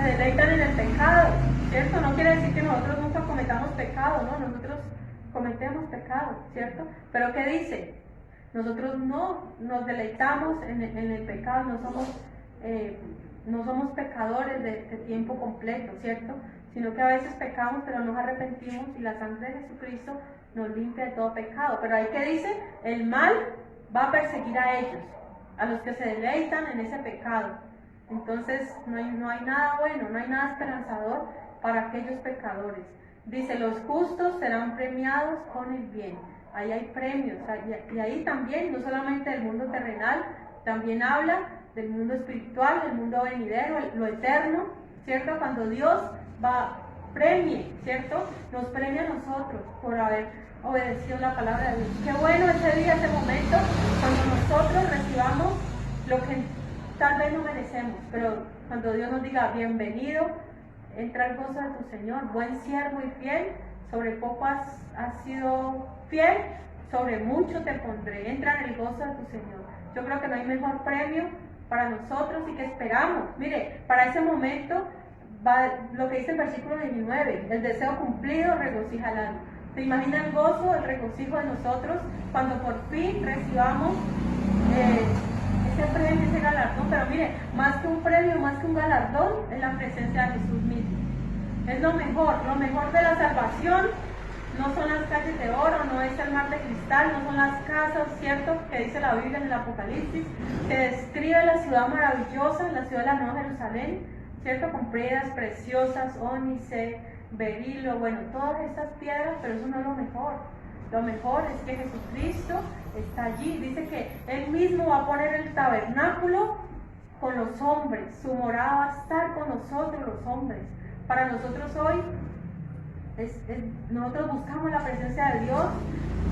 Speaker 1: deleitan en el pecado, ¿cierto? No quiere decir que nosotros nunca cometamos pecado, ¿no? Nosotros cometemos pecado, ¿cierto? Pero ¿qué dice? Nosotros no nos deleitamos en el pecado, no somos pecadores de tiempo completo, ¿cierto? Sino que a veces pecamos, pero nos arrepentimos y la sangre de Jesucristo nos limpia de todo pecado. Pero ahí que dice, el mal va a perseguir a ellos, a los que se deleitan en ese pecado. Entonces no hay nada bueno, no hay nada esperanzador para aquellos pecadores. Dice, los justos serán premiados con el bien. Ahí hay premios, y ahí también, no solamente del mundo terrenal, también habla del mundo espiritual, del mundo venidero, lo eterno, ¿cierto? Cuando Dios premie, ¿cierto? Nos premia a nosotros por haber obedecido la palabra de Dios. Qué bueno ese día, ese momento, cuando nosotros recibamos lo que tal vez no merecemos, pero cuando Dios nos diga, bienvenido, entra al gozo de tu Señor, buen siervo y fiel, sobre poco has sido fiel, sobre mucho te pondré, entra en el gozo de tu Señor. Yo creo que no hay mejor premio para nosotros y que esperamos. Mire, para ese momento va lo que dice el versículo 19, el deseo cumplido regocija el alma. ¿Se imagina el gozo, el regocijo de nosotros cuando por fin recibamos ese premio, ese galardón? Pero mire, más que un premio, más que un galardón, es la presencia de Jesús mismo. Es lo mejor de la salvación. No son las calles de oro, no es el mar de cristal, no son las casas, ¿cierto? Que dice la Biblia en el Apocalipsis, que describe la ciudad maravillosa, la ciudad de la Nueva Jerusalén, ¿cierto? Con piedras preciosas, ónice, berilo, bueno, todas estas piedras, pero eso no es lo mejor. Lo mejor es que Jesucristo está allí. Dice que Él mismo va a poner el tabernáculo con los hombres, su morada va a estar con nosotros los hombres. Para nosotros hoy, nosotros buscamos la presencia de Dios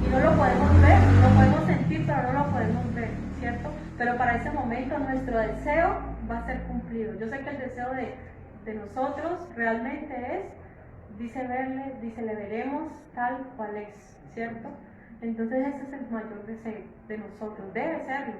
Speaker 1: y no lo podemos ver, lo podemos sentir, pero no lo podemos ver, ¿cierto? Pero para ese momento nuestro deseo va a ser cumplido. Yo sé que el deseo de nosotros realmente dice le veremos tal cual es, ¿cierto? Entonces ese es el mayor deseo de nosotros, debe serlo,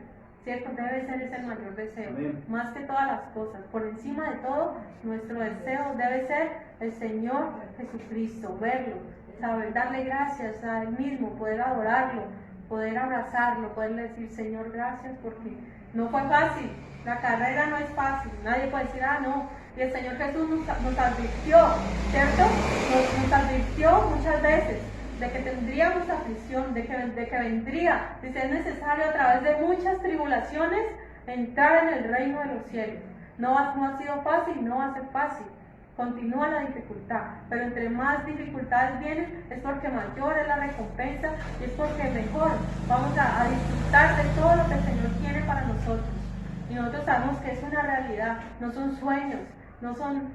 Speaker 1: ¿cierto? Debe ser ese el mayor deseo,
Speaker 2: Amén.
Speaker 1: Más que todas las cosas. Por encima de todo, nuestro deseo debe ser el Señor Jesucristo, verlo, saber darle gracias a Él mismo, poder adorarlo, poder abrazarlo, poderle decir, Señor, gracias, porque no fue fácil, la carrera no es fácil, nadie puede decir, no, y el Señor Jesús nos advirtió, ¿cierto? Nos advirtió muchas veces de que tendríamos aflicción, de que vendría, dice, es necesario a través de muchas tribulaciones entrar en el reino de los cielos. No ha sido fácil, no va a ser fácil. Continúa la dificultad, pero entre más dificultades vienen es porque mayor es la recompensa y es porque mejor vamos a disfrutar de todo lo que el Señor tiene para nosotros. Y nosotros sabemos que es una realidad, no son sueños, no son,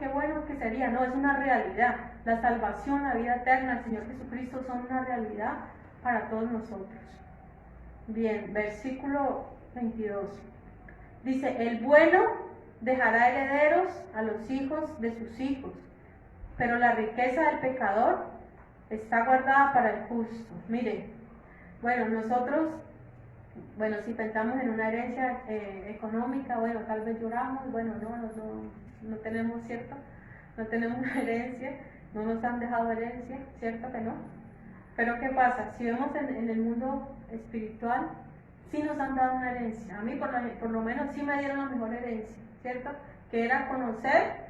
Speaker 1: qué bueno que sería, no, es una realidad. La salvación, la vida eterna, el Señor Jesucristo son una realidad para todos nosotros. Bien, versículo 22. Dice, el bueno dejará herederos a los hijos de sus hijos, pero la riqueza del pecador está guardada para el justo. Mire, bueno, nosotros, bueno, si pensamos en una herencia económica, bueno, tal vez lloramos, bueno, no tenemos, ¿cierto? No tenemos una herencia, no nos han dejado herencia, ¿cierto que no? Pero ¿qué pasa? Si vemos en el mundo espiritual, sí nos han dado una herencia. A mí por lo menos sí me dieron la mejor herencia, ¿cierto? Que era conocer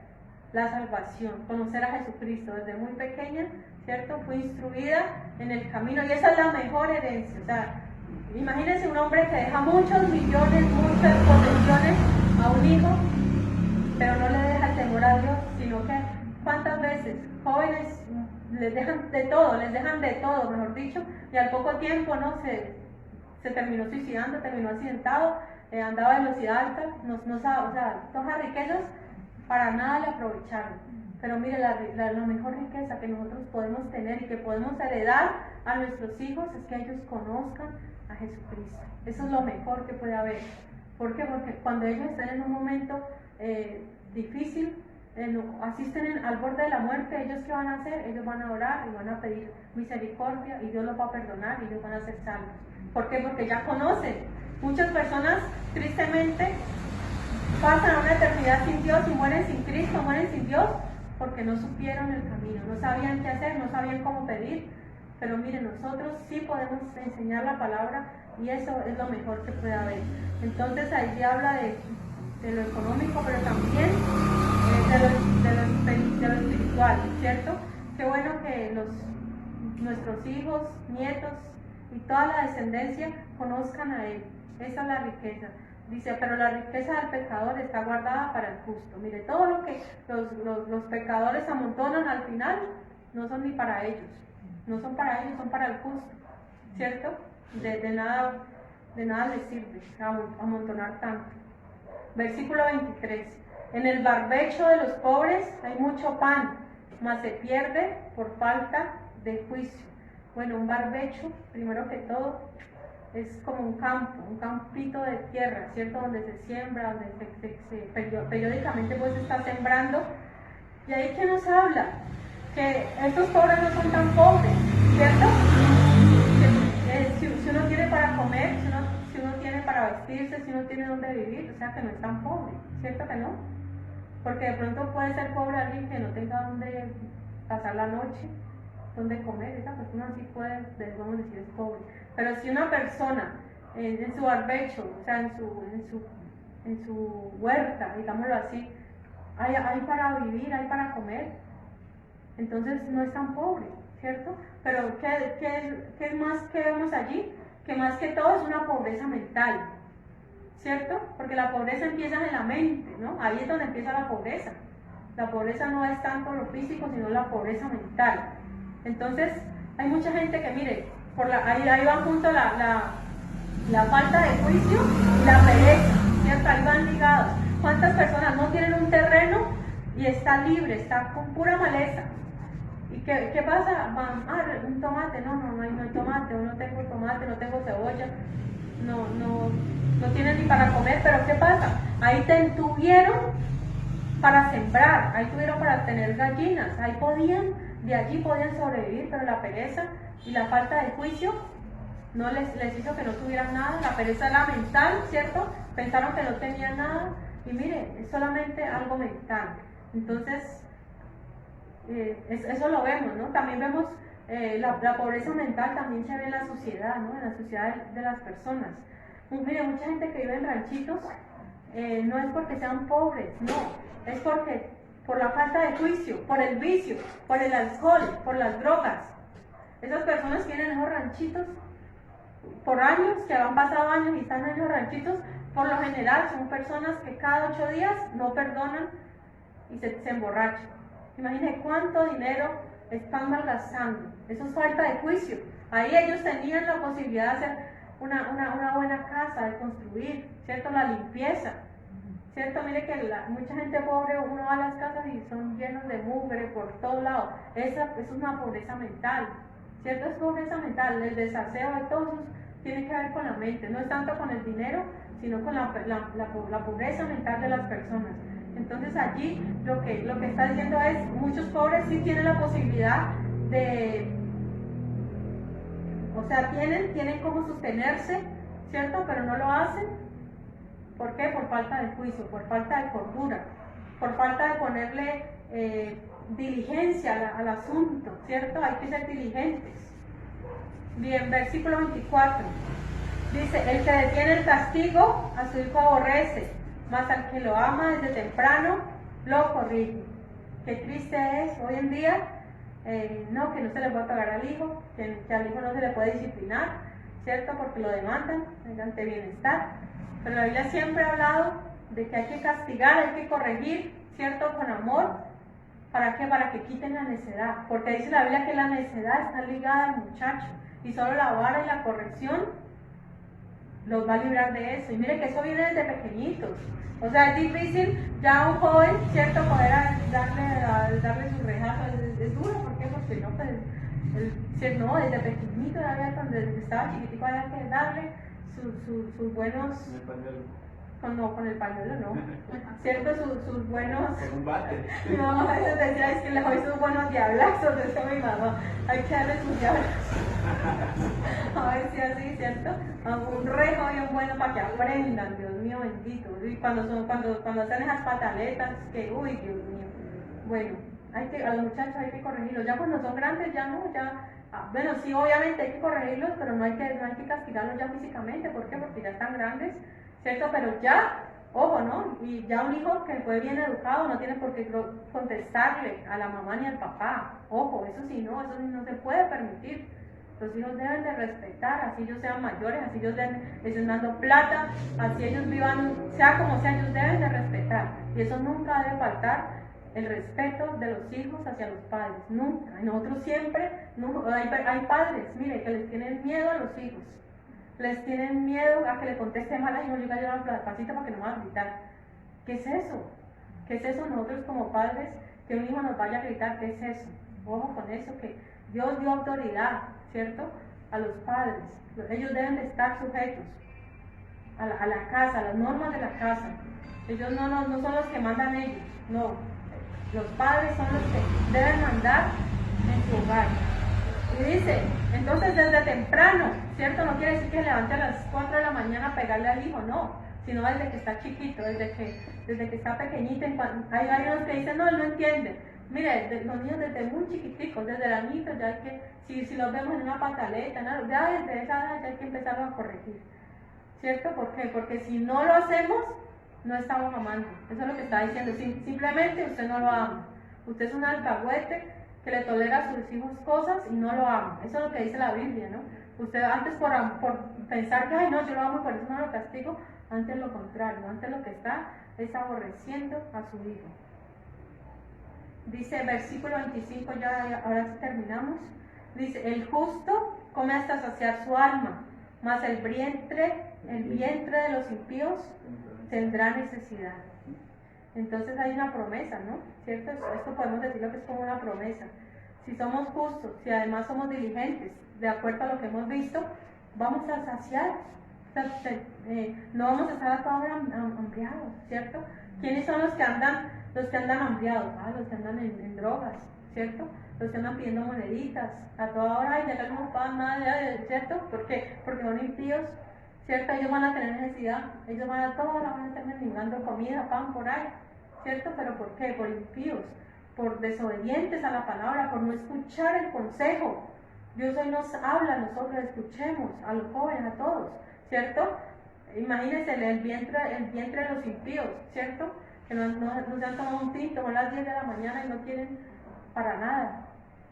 Speaker 1: la salvación, conocer a Jesucristo. Desde muy pequeña, ¿cierto? Fui instruida en el camino y esa es la mejor herencia. O sea, imagínense un hombre que deja muchos millones, muchas posesiones a un hijo, pero no le deja el temor a Dios, sino que ¿cuántas veces jóvenes les dejan de todo, mejor dicho, y al poco tiempo no se terminó suicidando, terminó accidentado, andaba a velocidad alta, o sea, todas las riquezas para nada le aprovecharon. Pero mire, la mejor riqueza que nosotros podemos tener y que podemos heredar a nuestros hijos es que ellos conozcan a Jesucristo. Eso es lo mejor que puede haber. ¿Por qué? Porque cuando ellos están en un momento difícil, asisten al borde de la muerte, ¿ellos qué van a hacer? Ellos van a orar y van a pedir misericordia y Dios los va a perdonar y ellos van a ser salvos. ¿Por qué? Porque ya conocen. Muchas personas, tristemente, pasan una eternidad sin Dios y mueren sin Cristo, mueren sin Dios, porque no supieron el camino, no sabían qué hacer, no sabían cómo pedir. Pero miren, nosotros sí podemos enseñar la palabra y eso es lo mejor que puede haber. Entonces allí habla de lo económico, pero también de lo espiritual, ¿cierto? Qué bueno que nuestros hijos, nietos y toda la descendencia conozcan a Él. Esa es la riqueza. Dice, pero la riqueza del pecador está guardada para el justo. Mire, todo lo que los pecadores amontonan al final no son ni para ellos. No son para ellos, son para el justo, ¿cierto? De nada les sirve amontonar tanto. Versículo 23. En el barbecho de los pobres hay mucho pan, mas se pierde por falta de juicio. Bueno, un barbecho, primero que todo, es como un campo, un campito de tierra, ¿cierto? Donde se siembra, donde periódicamente pues se está sembrando. Y ahí que nos habla que estos pobres no son tan pobres, ¿cierto? Si uno tiene para comer, si uno tiene para vestirse, si uno tiene donde vivir, o sea que no es tan pobre, ¿cierto que no? Porque de pronto puede ser pobre alguien que no tenga donde pasar la noche, donde comer, esa persona sí puede, vamos a decir, es pobre. Pero si una persona en su barbecho, o sea, en su huerta, digámoslo así, hay para vivir, hay para comer, entonces no es tan pobre, ¿cierto? Pero ¿qué es más que vemos allí? Que más que todo es una pobreza mental, ¿cierto? Porque la pobreza empieza en la mente, ¿no? Ahí es donde empieza la pobreza. La pobreza no es tanto lo físico, sino la pobreza mental. Entonces, hay mucha gente que, mire, ahí van junto la falta de juicio y la pereza, ¿cierto? Ahí van ligados. ¿Cuántas personas no tienen un terreno y está libre, está con pura maleza? ¿Y qué pasa? Un tomate, no hay tomate, o no tengo tomate, no tengo cebolla, no tienen ni para comer, pero ¿qué pasa? Ahí tuvieron para sembrar, ahí tuvieron para tener gallinas, de allí podían sobrevivir, pero la pereza y la falta de juicio no les hizo que no tuvieran nada. La pereza era mental, ¿cierto? Pensaron que no tenían nada y mire, es solamente algo mental. Entonces, eso lo vemos, ¿no? También vemos la pobreza mental, también se ve en la sociedad, ¿no? En la sociedad de las personas. Mire, mucha gente que vive en ranchitos no es porque sean pobres, no, es porque por la falta de juicio, por el vicio, por el alcohol, por las drogas. Esas personas tienen esos ranchitos por años, que han pasado años y están en los ranchitos, por lo general son personas que cada 8 días no perdonan y se emborrachan. Imagínense cuánto dinero están malgastando. Eso es falta de juicio. Ahí ellos tenían la posibilidad de hacer una buena casa, de construir, ¿cierto? La limpieza, ¿cierto? Mire que mucha gente pobre, uno va a las casas y son llenos de mugre por todos lados. Eso es una pobreza mental, ¿cierto? Es pobreza mental, el desaseo de todos tiene que ver con la mente, no es tanto con el dinero, sino con la pobreza mental de las personas. Entonces allí lo que está diciendo es, muchos pobres sí tienen la posibilidad de, o sea, tienen cómo sostenerse, ¿cierto? Pero no lo hacen. ¿Por qué? Por falta de juicio, por falta de cordura, por falta de ponerle diligencia al asunto, ¿cierto? Hay que ser diligentes. Bien, versículo 24. Dice, el que detiene el castigo a su hijo aborrece, mas al que lo ama desde temprano lo corrige. Qué triste es hoy en día, que no se le puede pagar al hijo, que al hijo no se le puede disciplinar, ¿cierto? Porque lo demandan mediante bienestar. Pero la Biblia siempre ha hablado de que hay que castigar, hay que corregir, ¿cierto? Con amor. ¿Para qué? Para que quiten la necedad. Porque dice la Biblia que la necedad está ligada al muchacho. Y solo la vara y la corrección los va a librar de eso. Y mire que eso viene desde pequeñitos. O sea, es difícil ya a un joven, ¿cierto? Poder darle su rejazo. Es duro, ¿por qué? Porque no, pues, desde pequeñito, desde que estaba chiquitico, había que darle sus buenos... con el pañuelo no, ¿cierto? Sus buenos...
Speaker 2: Con un bate.
Speaker 1: No, a veces decía, es que les doy sus buenos diablazos, decía mi mamá, hay que darle sus diablazos. A ver si así, ¿cierto? Un rejo bien bueno para que aprendan, Dios mío bendito. Y cuando hacen esas pataletas, que uy, Dios mío. Bueno, a los muchachos hay que corregirlos. Ya cuando son grandes, ya no, bueno, sí, obviamente hay que corregirlos, pero no hay que castigarlos ya físicamente. ¿Por qué? Porque ya están grandes, ¿cierto? Pero ya, ojo, ¿no? Y ya un hijo que fue bien educado no tiene por qué contestarle a la mamá ni al papá. Ojo, eso sí no se puede permitir. Los hijos deben de respetar, así ellos sean mayores, así ellos estén dando plata, así ellos vivan, sea como sea, ellos deben de respetar. Y eso nunca debe faltar, el respeto de los hijos hacia los padres, nunca. Y nosotros siempre, hay padres, mire, que les tienen miedo a los hijos. Les tienen miedo a que le conteste mal a hijo, yo llorar despacito para que no me va a gritar. ¿Qué es eso? ¿Qué es eso nosotros como padres? Que un hijo nos vaya a gritar, ¿qué es eso? Ojo con eso, que Dios dio autoridad, ¿cierto? A los padres. Ellos deben de estar sujetos a la casa, a las normas de la casa. Ellos no son los que mandan ellos, no. Los padres son los que deben mandar en su hogar. Y dice, entonces desde temprano, ¿cierto? No quiere decir que se levante a las 4 de la mañana a pegarle al hijo, no, sino desde que está chiquito, desde que está pequeñito. Hay unos que dicen, no, él no entiende. Mire, los niños desde muy chiquiticos, desde el añito, ya hay que, si los vemos en una pataleta, ya desde esa edad ya hay que empezarlo a corregir, ¿cierto? ¿Por qué? Porque si no lo hacemos, no estamos amando. Eso es lo que está diciendo. Simplemente usted no lo ama. Usted es un alcahuete que le tolera a sus hijos cosas y no lo ama. Eso es lo que dice la Biblia, ¿no? Usted antes por pensar que, ay no, yo lo amo y por eso no lo castigo, antes lo contrario, antes lo que está es aborreciendo a su hijo. Dice versículo 25, ahora sí terminamos. Dice, el justo come hasta saciar su alma, mas el vientre de los impíos tendrá necesidad. Entonces hay una promesa, ¿no? ¿Cierto? Esto podemos decirlo que es como una promesa. Si somos justos, si además somos diligentes, de acuerdo a lo que hemos visto, vamos a saciar. No vamos a estar a toda hora hambriados, ¿cierto? ¿Quiénes son los que andan hambriados? Los que andan en drogas, ¿cierto? Los que andan pidiendo moneditas a toda hora y ya no pagan nada, ¿cierto? ¿Por qué? Porque son impíos, ¿cierto? Ellos van a tener necesidad, ellos van a estar mendigando comida, pan por ahí, ¿cierto? ¿Pero por qué? Por impíos, por desobedientes a la palabra, por no escuchar el consejo. Dios hoy nos habla a nosotros, escuchemos a los jóvenes, a todos, ¿cierto? Imagínense el vientre de los impíos, ¿cierto? Que no se han tomado un tinto, son las 10 de la mañana y no quieren para nada.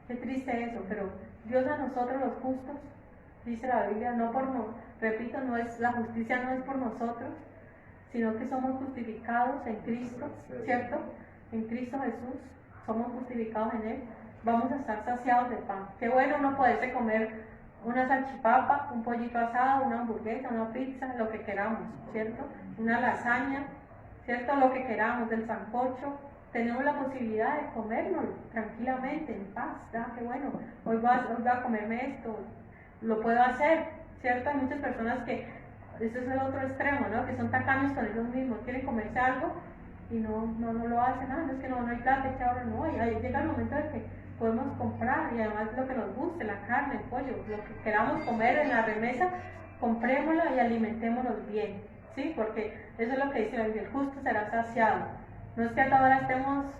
Speaker 1: Qué triste eso, pero Dios a nosotros los justos, dice la Biblia, repito, la justicia no es por nosotros, sino que somos justificados en Cristo, ¿cierto? En Cristo Jesús, somos justificados en Él, vamos a estar saciados de pan. Qué bueno uno poderse comer una salchipapa, un pollito asado, una hamburguesa, una pizza, lo que queramos, ¿cierto? Una lasaña, ¿cierto? Lo que queramos, del sancocho, tenemos la posibilidad de comernos tranquilamente, en paz. Qué bueno, hoy voy a comerme esto, lo puedo hacer, ¿cierto? Hay muchas personas que, ese es el otro extremo, ¿no? Que son tacaños con ellos mismos, quieren comerse algo y no lo hacen. No es que no hay plata, es que ahora no hay. Ahí llega el momento de que podemos comprar, y además lo que nos guste, la carne, el pollo, lo que queramos comer en la remesa, comprémoslo y alimentémonos bien, ¿sí? Porque eso es lo que dice la Biblia: el justo será saciado. No es que a toda hora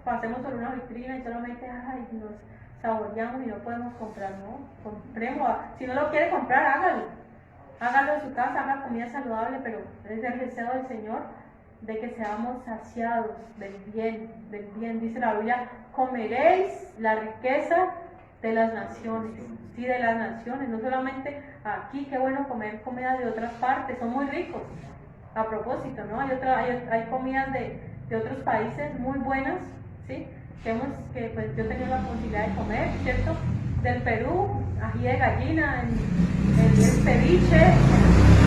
Speaker 1: pasemos por una vitrina y solamente nos saboreamos y no podemos comprar, no, compremos. Si no lo quiere comprar, hágalo en su casa, haga comida saludable, pero es el deseo del Señor de que seamos saciados del bien. Dice la Biblia: comeréis la riqueza de las naciones, sí, de las naciones, no solamente aquí. Qué bueno comer comida de otras partes, son muy ricos. A propósito, ¿no? Hay comidas de otros países muy buenas, ¿sí? Que pues yo he tenido la posibilidad de comer, ¿cierto? Del Perú, ají de gallina, el ceviche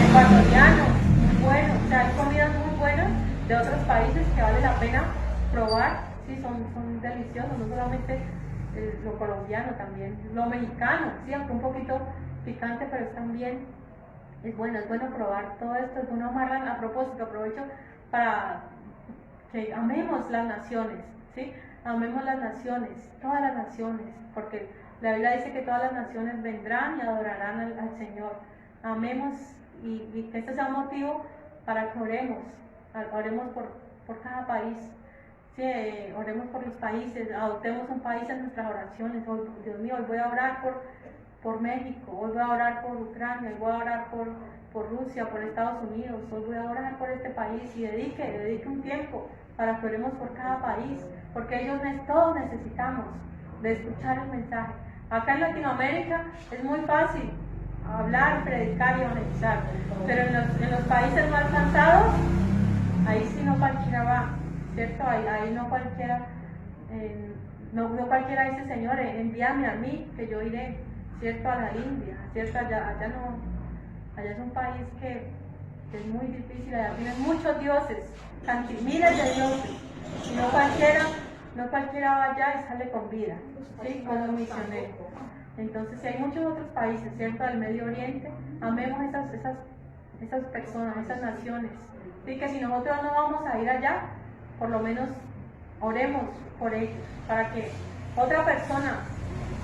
Speaker 1: ecuatoriano, muy bueno. O sea, hay comidas muy buenas de otros países que vale la pena probar, sí, son deliciosos, no solamente lo colombiano, también lo mexicano, sí, aunque un poquito picante, pero es también, es bueno probar todo esto. Es bueno amarrar. A propósito, aprovecho para que amemos las naciones, ¿sí? Amemos las naciones, todas las naciones, porque la Biblia dice que todas las naciones vendrán y adorarán al Señor. Amemos, y que este sea un motivo para que oremos por cada país, ¿sí? Oremos por los países, adoptemos un país en nuestras oraciones. Hoy, Dios mío, hoy voy a orar por México, hoy voy a orar por Ucrania, hoy voy a orar por Rusia, por Estados Unidos, hoy voy a orar por este país, y dedique un tiempo para que oremos por cada país, porque todos necesitamos de escuchar el mensaje. Acá en Latinoamérica es muy fácil hablar, predicar y evangelizar, pero en los países más cansados, ahí sí no cualquiera va, ¿cierto? Ahí no cualquiera, no cualquiera dice: Señor, envíame a mí, que yo iré, ¿cierto? A la India, ¿cierto? Allá es un país que es muy difícil, allá tienen muchos dioses, miles de dioses, y no cualquiera va allá y sale con vida, ¿sí? Como misionero. Entonces, si hay muchos otros países, ¿cierto? Del Medio Oriente, amemos esas personas, esas naciones, ¿sí? Que si nosotros no vamos a ir allá, por lo menos oremos por ellos, para que otra persona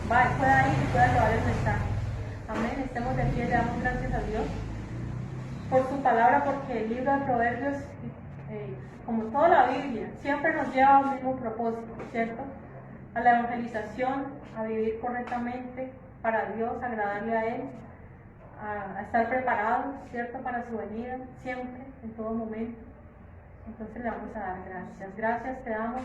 Speaker 1: pueda ir y pueda llevar el mensaje. Amén. Estemos de pie, le damos gracias a Dios por su palabra, porque el libro de Proverbios, como toda la Biblia, siempre nos lleva al mismo propósito, ¿cierto? A la evangelización, a vivir correctamente para Dios, a agradarle a Él, a estar preparados, ¿cierto? Para su venida, siempre, en todo momento. Entonces le vamos a dar gracias. Gracias te damos,